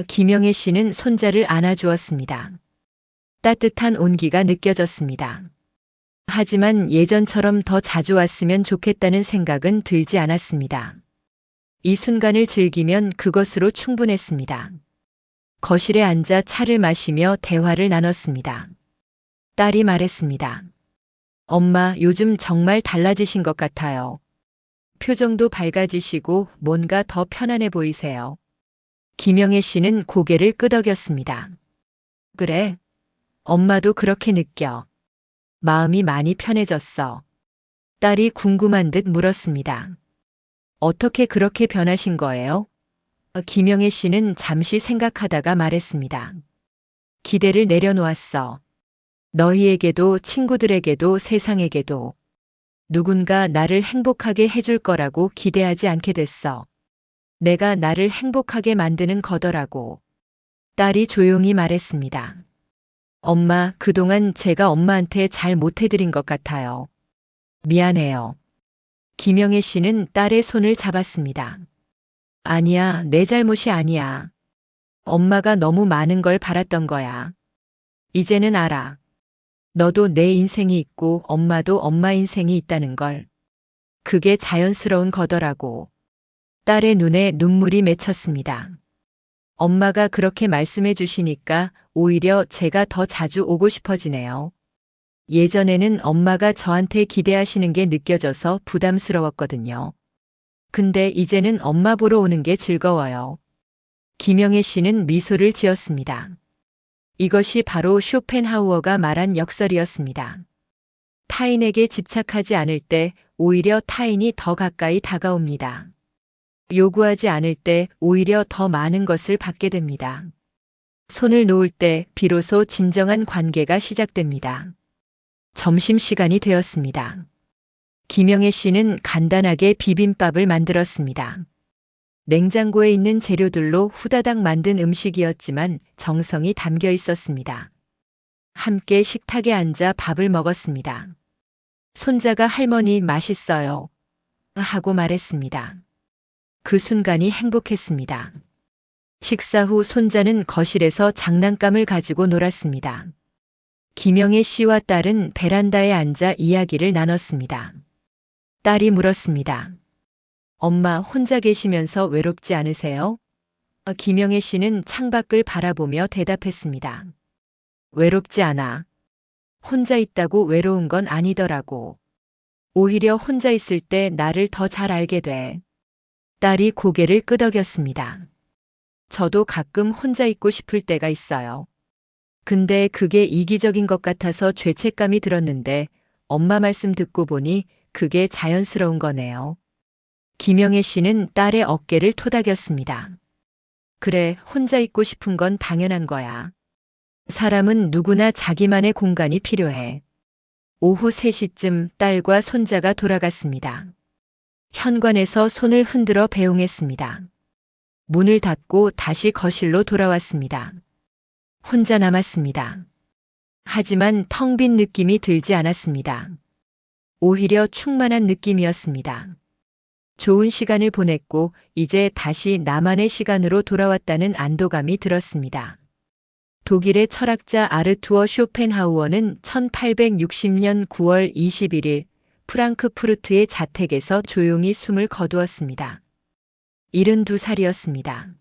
김영애 씨는 손자를 안아주었습니다. 따뜻한 온기가 느껴졌습니다. 하지만 예전처럼 더 자주 왔으면 좋겠다는 생각은 들지 않았습니다. 이 순간을 즐기면 그것으로 충분했습니다. 거실에 앉아 차를 마시며 대화를 나눴습니다. 딸이 말했습니다. 엄마, 요즘 정말 달라지신 것 같아요. 표정도 밝아지시고 뭔가 더 편안해 보이세요. 김영애 씨는 고개를 끄덕였습니다. 그래, 엄마도 그렇게 느껴. 마음이 많이 편해졌어. 딸이 궁금한 듯 물었습니다. 어떻게 그렇게 변하신 거예요? 김영애 씨는 잠시 생각하다가 말했습니다. 기대를 내려놓았어. 너희에게도 친구들에게도 세상에게도 누군가 나를 행복하게 해줄 거라고 기대하지 않게 됐어. 내가 나를 행복하게 만드는 거더라고. 딸이 조용히 말했습니다. 엄마, 그동안 제가 엄마한테 잘 못해드린 것 같아요. 미안해요. 김영애 씨는 딸의 손을 잡았습니다. 아니야, 내 잘못이 아니야. 엄마가 너무 많은 걸 바랐던 거야. 이제는 알아. 너도 내 인생이 있고 엄마도 엄마 인생이 있다는 걸. 그게 자연스러운 거더라고. 딸의 눈에 눈물이 맺혔습니다. 엄마가 그렇게 말씀해 주시니까 오히려 제가 더 자주 오고 싶어지네요. 예전에는 엄마가 저한테 기대하시는 게 느껴져서 부담스러웠거든요. 근데 이제는 엄마 보러 오는 게 즐거워요. 김영애 씨는 미소를 지었습니다. 이것이 바로 쇼펜하우어가 말한 역설이었습니다. 타인에게 집착하지 않을 때 오히려 타인이 더 가까이 다가옵니다. 요구하지 않을 때 오히려 더 많은 것을 받게 됩니다. 손을 놓을 때 비로소 진정한 관계가 시작됩니다. 점심시간이 되었습니다. 김영애 씨는 간단하게 비빔밥을 만들었습니다. 냉장고에 있는 재료들로 후다닥 만든 음식이었지만 정성이 담겨 있었습니다. 함께 식탁에 앉아 밥을 먹었습니다. 손자가 할머니 맛있어요. 하고 말했습니다. 그 순간이 행복했습니다. 식사 후 손자는 거실에서 장난감을 가지고 놀았습니다. 김영애 씨와 딸은 베란다에 앉아 이야기를 나눴습니다. 딸이 물었습니다. 엄마, 혼자 계시면서 외롭지 않으세요? 김영애 씨는 창밖을 바라보며 대답했습니다. 외롭지 않아. 혼자 있다고 외로운 건 아니더라고. 오히려 혼자 있을 때 나를 더 잘 알게 돼. 딸이 고개를 끄덕였습니다. 저도 가끔 혼자 있고 싶을 때가 있어요. 근데 그게 이기적인 것 같아서 죄책감이 들었는데 엄마 말씀 듣고 보니 그게 자연스러운 거네요. 김영애 씨는 딸의 어깨를 토닥였습니다. 그래, 혼자 있고 싶은 건 당연한 거야. 사람은 누구나 자기만의 공간이 필요해. 오후 3시쯤 딸과 손자가 돌아갔습니다. 현관에서 손을 흔들어 배웅했습니다. 문을 닫고 다시 거실로 돌아왔습니다. 혼자 남았습니다. 하지만 텅 빈 느낌이 들지 않았습니다. 오히려 충만한 느낌이었습니다. 좋은 시간을 보냈고 이제 다시 나만의 시간으로 돌아왔다는 안도감이 들었습니다. 독일의 철학자 아르투어 쇼펜하우어는 1860년 9월 21일 프랑크푸르트의 자택에서 조용히 숨을 거두었습니다. 72살이었습니다.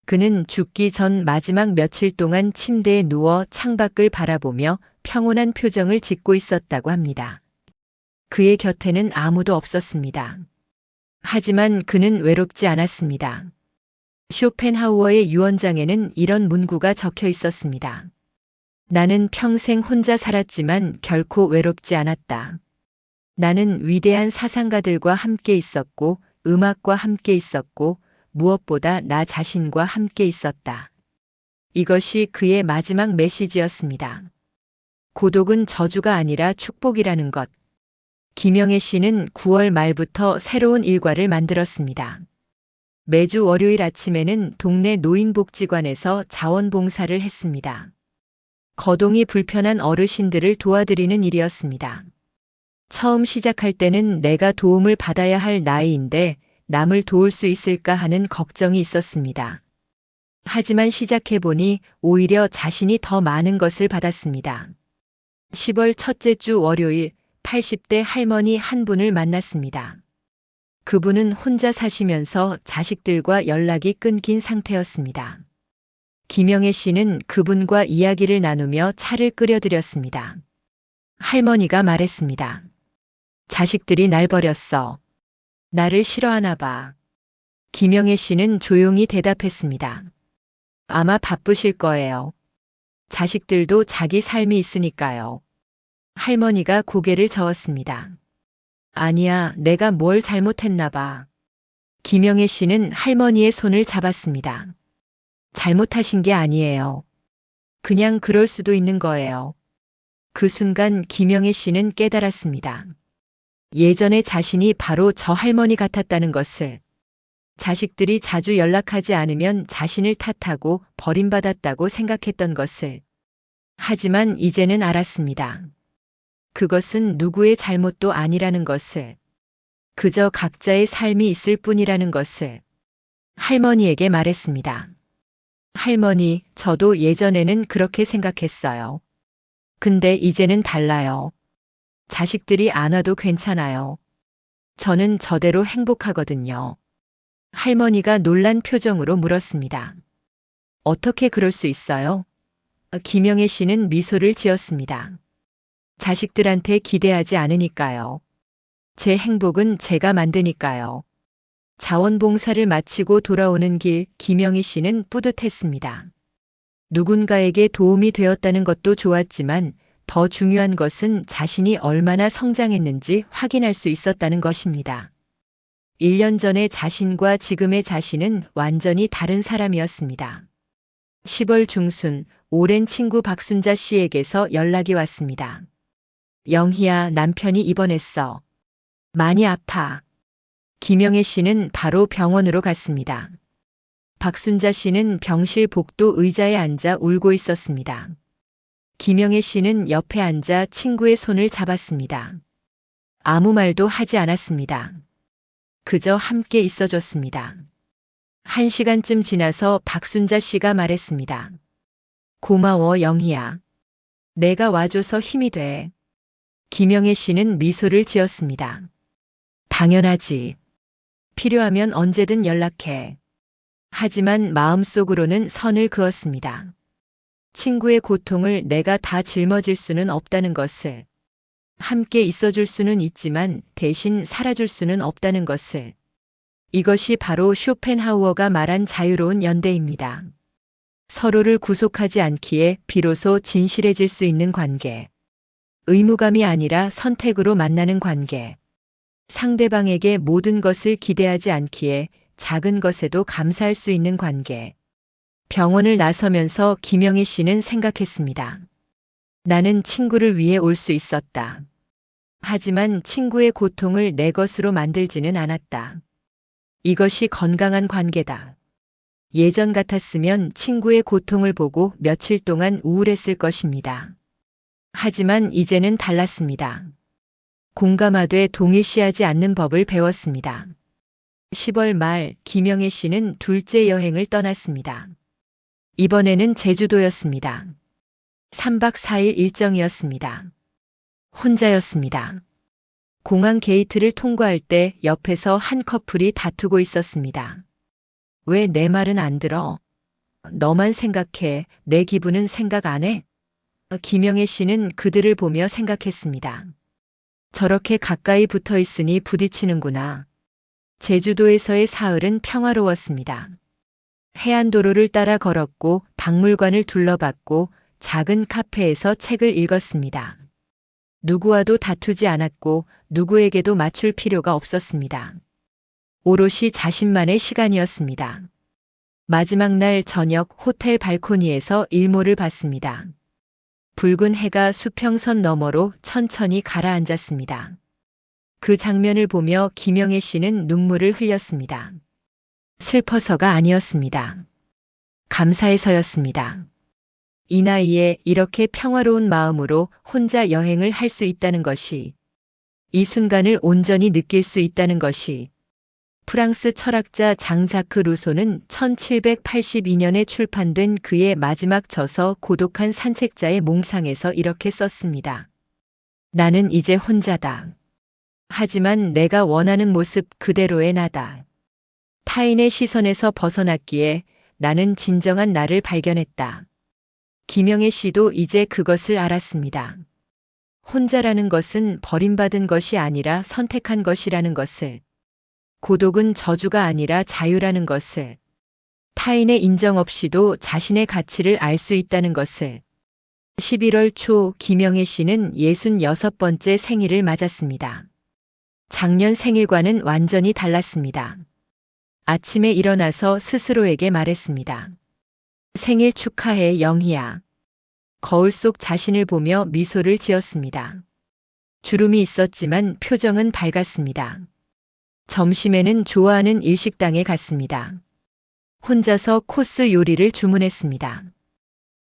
그는 죽기 전 마지막 며칠 동안 침대에 누워 창밖을 바라보며 평온한 표정을 짓고 있었다고 합니다. 그의 곁에는 아무도 없었습니다. 하지만 그는 외롭지 않았습니다. 쇼펜하우어의 유언장에는 이런 문구가 적혀 있었습니다. 나는 평생 혼자 살았지만 결코 외롭지 않았다. 나는 위대한 사상가들과 함께 있었고 음악과 함께 있었고 무엇보다 나 자신과 함께 있었다. 이것이 그의 마지막 메시지였습니다. 고독은 저주가 아니라 축복이라는 것. 김영애 씨는 9월 말부터 새로운 일과를 만들었습니다. 매주 월요일 아침에는 동네 노인복지관에서 자원봉사를 했습니다. 거동이 불편한 어르신들을 도와드리는 일이었습니다. 처음 시작할 때는 내가 도움을 받아야 할 나이인데 남을 도울 수 있을까 하는 걱정이 있었습니다. 하지만 시작해보니 오히려 자신이 더 많은 것을 받았습니다. 10월 첫째 주 월요일 80대 할머니 한 분을 만났습니다. 그분은 혼자 사시면서 자식들과 연락이 끊긴 상태였습니다. 김영애 씨는 그분과 이야기를 나누며 차를 끓여드렸습니다. 할머니가 말했습니다. 자식들이 날 버렸어. 나를 싫어하나 봐. 김영애 씨는 조용히 대답했습니다. 아마 바쁘실 거예요. 자식들도 자기 삶이 있으니까요. 할머니가 고개를 저었습니다. 아니야, 내가 뭘 잘못했나 봐. 김영애 씨는 할머니의 손을 잡았습니다. 잘못하신 게 아니에요. 그냥 그럴 수도 있는 거예요. 그 순간 김영애 씨는 깨달았습니다. 예전에 자신이 바로 저 할머니 같았다는 것을. 자식들이 자주 연락하지 않으면 자신을 탓하고 버림받았다고 생각했던 것을. 하지만 이제는 알았습니다. 그것은 누구의 잘못도 아니라는 것을. 그저 각자의 삶이 있을 뿐이라는 것을. 할머니에게 말했습니다. 할머니, 저도 예전에는 그렇게 생각했어요. 근데 이제는 달라요. 자식들이 안 와도 괜찮아요. 저는 저대로 행복하거든요. 할머니가 놀란 표정으로 물었습니다. 어떻게 그럴 수 있어요? 김영애 씨는 미소를 지었습니다. 자식들한테 기대하지 않으니까요. 제 행복은 제가 만드니까요. 자원봉사를 마치고 돌아오는 길 김영희 씨는 뿌듯했습니다. 누군가에게 도움이 되었다는 것도 좋았지만 더 중요한 것은 자신이 얼마나 성장했는지 확인할 수 있었다는 것입니다. 1년 전의 자신과 지금의 자신은 완전히 다른 사람이었습니다. 10월 중순 오랜 친구 박순자 씨에게서 연락이 왔습니다. 영희야, 남편이 입원했어. 많이 아파. 김영애 씨는 바로 병원으로 갔습니다. 박순자 씨는 병실 복도 의자에 앉아 울고 있었습니다. 김영애 씨는 옆에 앉아 친구의 손을 잡았습니다. 아무 말도 하지 않았습니다. 그저 함께 있어줬습니다. 1시간쯤 지나서 박순자 씨가 말했습니다. 고마워, 영희야. 내가 와줘서 힘이 돼. 김영애 씨는 미소를 지었습니다. 당연하지. 필요하면 언제든 연락해. 하지만 마음속으로는 선을 그었습니다. 친구의 고통을 내가 다 짊어질 수는 없다는 것을. 함께 있어줄 수는 있지만 대신 살아줄 수는 없다는 것을. 이것이 바로 쇼펜하우어가 말한 자유로운 연대입니다. 서로를 구속하지 않기에 비로소 진실해질 수 있는 관계. 의무감이 아니라 선택으로 만나는 관계. 상대방에게 모든 것을 기대하지 않기에 작은 것에도 감사할 수 있는 관계. 병원을 나서면서 김영희 씨는 생각했습니다. 나는 친구를 위해 올 수 있었다. 하지만 친구의 고통을 내 것으로 만들지는 않았다. 이것이 건강한 관계다. 예전 같았으면 친구의 고통을 보고 며칠 동안 우울했을 것입니다. 하지만 이제는 달랐습니다. 공감하되 동일시하지 않는 법을 배웠습니다. 10월 말 김영애 씨는 둘째 여행을 떠났습니다. 이번에는 제주도였습니다. 3박 4일 일정이었습니다. 혼자였습니다. 공항 게이트를 통과할 때 옆에서 한 커플이 다투고 있었습니다. 왜 내 말은 안 들어? 너만 생각해. 내 기분은 생각 안 해? 김영애 씨는 그들을 보며 생각했습니다. 저렇게 가까이 붙어 있으니 부딪히는구나. 제주도에서의 사흘은 평화로웠습니다. 해안도로를 따라 걸었고 박물관을 둘러봤고 작은 카페에서 책을 읽었습니다. 누구와도 다투지 않았고 누구에게도 맞출 필요가 없었습니다. 오롯이 자신만의 시간이었습니다. 마지막 날 저녁 호텔 발코니에서 일몰을 봤습니다. 붉은 해가 수평선 너머로 천천히 가라앉았습니다. 그 장면을 보며 김영애 씨는 눈물을 흘렸습니다. 슬퍼서가 아니었습니다. 감사해서였습니다. 이 나이에 이렇게 평화로운 마음으로 혼자 여행을 할 수 있다는 것이 이 순간을 온전히 느낄 수 있다는 것이 프랑스 철학자 장자크 루소는 1782년에 출판된 그의 마지막 저서 고독한 산책자의 몽상에서 이렇게 썼습니다. 나는 이제 혼자다. 하지만 내가 원하는 모습 그대로의 나다. 타인의 시선에서 벗어났기에 나는 진정한 나를 발견했다. 김영애 씨도 이제 그것을 알았습니다. 혼자라는 것은 버림받은 것이 아니라 선택한 것이라는 것을, 고독은 저주가 아니라 자유라는 것을, 타인의 인정 없이도 자신의 가치를 알 수 있다는 것을. 11월 초 김영애 씨는 66번째 생일을 맞았습니다. 작년 생일과는 완전히 달랐습니다. 아침에 일어나서 스스로에게 말했습니다. 생일 축하해, 영희야. 거울 속 자신을 보며 미소를 지었습니다. 주름이 있었지만 표정은 밝았습니다. 점심에는 좋아하는 일식당에 갔습니다. 혼자서 코스 요리를 주문했습니다.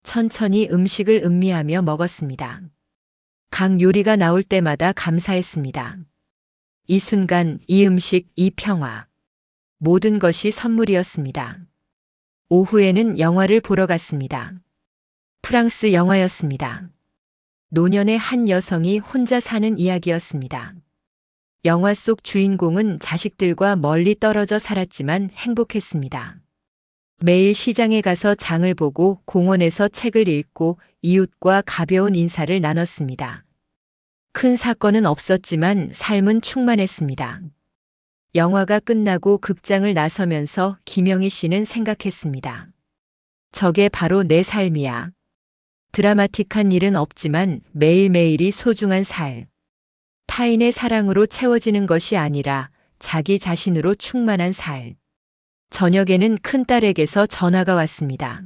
천천히 음식을 음미하며 먹었습니다. 각 요리가 나올 때마다 감사했습니다. 이 순간, 이 음식, 이 평화. 모든 것이 선물이었습니다. 오후에는 영화를 보러 갔습니다. 프랑스 영화였습니다. 노년의 한 여성이 혼자 사는 이야기였습니다. 영화 속 주인공은 자식들과 멀리 떨어져 살았지만 행복했습니다. 매일 시장에 가서 장을 보고 공원에서 책을 읽고 이웃과 가벼운 인사를 나눴습니다. 큰 사건은 없었지만 삶은 충만했습니다. 영화가 끝나고 극장을 나서면서 김영희 씨는 생각했습니다. 저게 바로 내 삶이야. 드라마틱한 일은 없지만 매일매일이 소중한 삶. 타인의 사랑으로 채워지는 것이 아니라 자기 자신으로 충만한 삶. 저녁에는 큰딸에게서 전화가 왔습니다.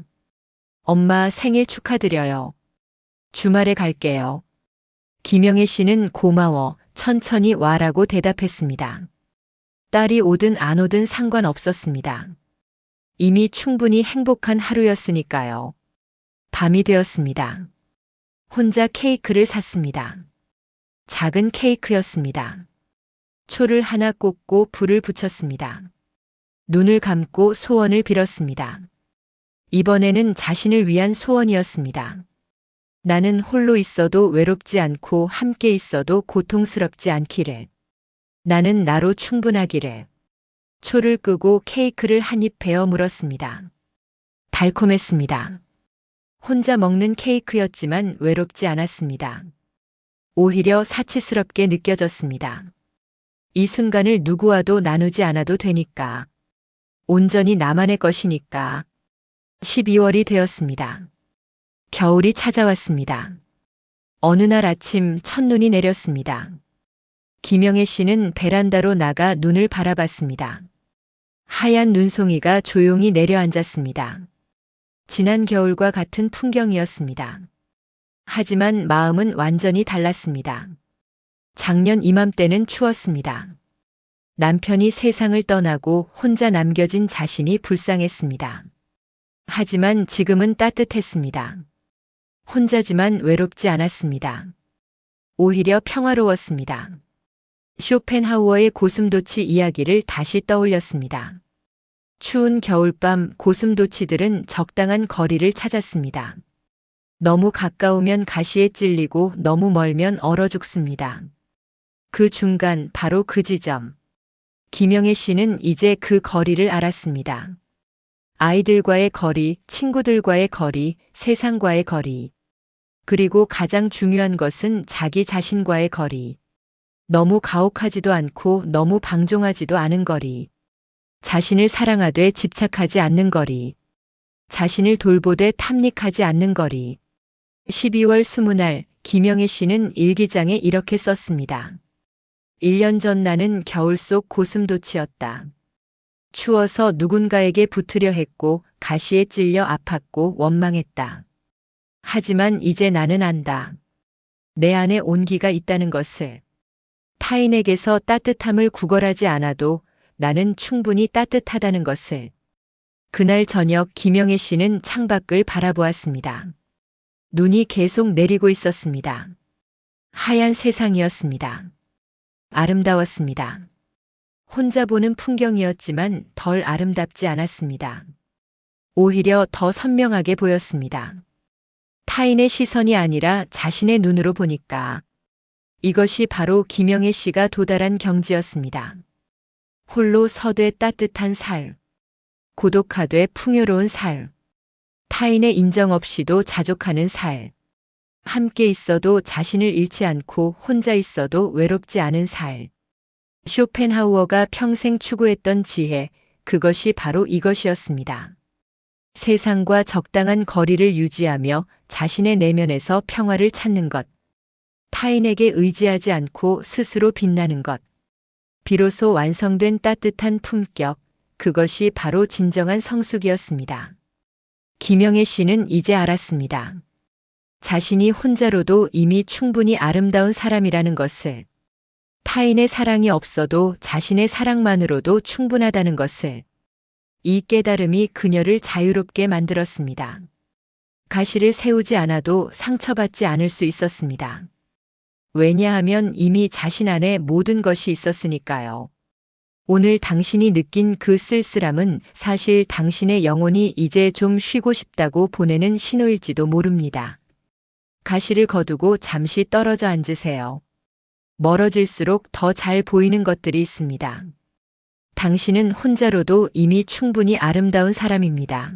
엄마, 생일 축하드려요. 주말에 갈게요. 김영애 씨는 고마워, 천천히 와라고 대답했습니다. 딸이 오든 안 오든 상관없었습니다. 이미 충분히 행복한 하루였으니까요. 밤이 되었습니다. 혼자 케이크를 샀습니다. 작은 케이크였습니다. 초를 하나 꽂고 불을 붙였습니다. 눈을 감고 소원을 빌었습니다. 이번에는 자신을 위한 소원이었습니다. 나는 홀로 있어도 외롭지 않고 함께 있어도 고통스럽지 않기를. 나는 나로 충분하기를. 초를 끄고 케이크를 한 입 베어 물었습니다. 달콤했습니다. 혼자 먹는 케이크였지만 외롭지 않았습니다. 오히려 사치스럽게 느껴졌습니다. 이 순간을 누구와도 나누지 않아도 되니까. 온전히 나만의 것이니까. 12월이 되었습니다. 겨울이 찾아왔습니다. 어느 날 아침 첫눈이 내렸습니다. 김영애 씨는 베란다로 나가 눈을 바라봤습니다. 하얀 눈송이가 조용히 내려앉았습니다. 지난 겨울과 같은 풍경이었습니다. 하지만 마음은 완전히 달랐습니다. 작년 이맘때는 추웠습니다. 남편이 세상을 떠나고 혼자 남겨진 자신이 불쌍했습니다. 하지만 지금은 따뜻했습니다. 혼자지만 외롭지 않았습니다. 오히려 평화로웠습니다. 쇼펜하우어의 고슴도치 이야기를 다시 떠올렸습니다. 추운 겨울밤 고슴도치들은 적당한 거리를 찾았습니다. 너무 가까우면 가시에 찔리고 너무 멀면 얼어 죽습니다. 그 중간, 바로 그 지점. 김영애 씨는 이제 그 거리를 알았습니다. 아이들과의 거리, 친구들과의 거리, 세상과의 거리. 그리고 가장 중요한 것은 자기 자신과의 거리. 너무 가혹하지도 않고 너무 방종하지도 않은 거리. 자신을 사랑하되 집착하지 않는 거리. 자신을 돌보되 탐닉하지 않는 거리. 12월 20날 김영애 씨는 일기장에 이렇게 썼습니다. 1년 전 나는 겨울 속 고슴도치였다. 추워서 누군가에게 붙으려 했고 가시에 찔려 아팠고 원망했다. 하지만 이제 나는 안다. 내 안에 온기가 있다는 것을. 타인에게서 따뜻함을 구걸하지 않아도 나는 충분히 따뜻하다는 것을. 그날 저녁 김영애 씨는 창밖을 바라보았습니다. 눈이 계속 내리고 있었습니다. 하얀 세상이었습니다. 아름다웠습니다. 혼자 보는 풍경이었지만 덜 아름답지 않았습니다. 오히려 더 선명하게 보였습니다. 타인의 시선이 아니라 자신의 눈으로 보니까 이것이 바로 김영애 씨가 도달한 경지였습니다. 홀로 서되 따뜻한 살, 고독하되 풍요로운 살, 타인의 인정 없이도 자족하는 살, 함께 있어도 자신을 잃지 않고 혼자 있어도 외롭지 않은 살. 쇼펜하우어가 평생 추구했던 지혜, 그것이 바로 이것이었습니다. 세상과 적당한 거리를 유지하며 자신의 내면에서 평화를 찾는 것. 타인에게 의지하지 않고 스스로 빛나는 것. 비로소 완성된 따뜻한 품격, 그것이 바로 진정한 성숙이었습니다. 김영애 씨는 이제 알았습니다. 자신이 혼자로도 이미 충분히 아름다운 사람이라는 것을, 타인의 사랑이 없어도 자신의 사랑만으로도 충분하다는 것을, 이 깨달음이 그녀를 자유롭게 만들었습니다. 가시를 세우지 않아도 상처받지 않을 수 있었습니다. 왜냐하면 이미 자신 안에 모든 것이 있었으니까요. 오늘 당신이 느낀 그 쓸쓸함은 사실 당신의 영혼이 이제 좀 쉬고 싶다고 보내는 신호일지도 모릅니다. 가시를 거두고 잠시 떨어져 앉으세요. 멀어질수록 더 잘 보이는 것들이 있습니다. 당신은 혼자로도 이미 충분히 아름다운 사람입니다.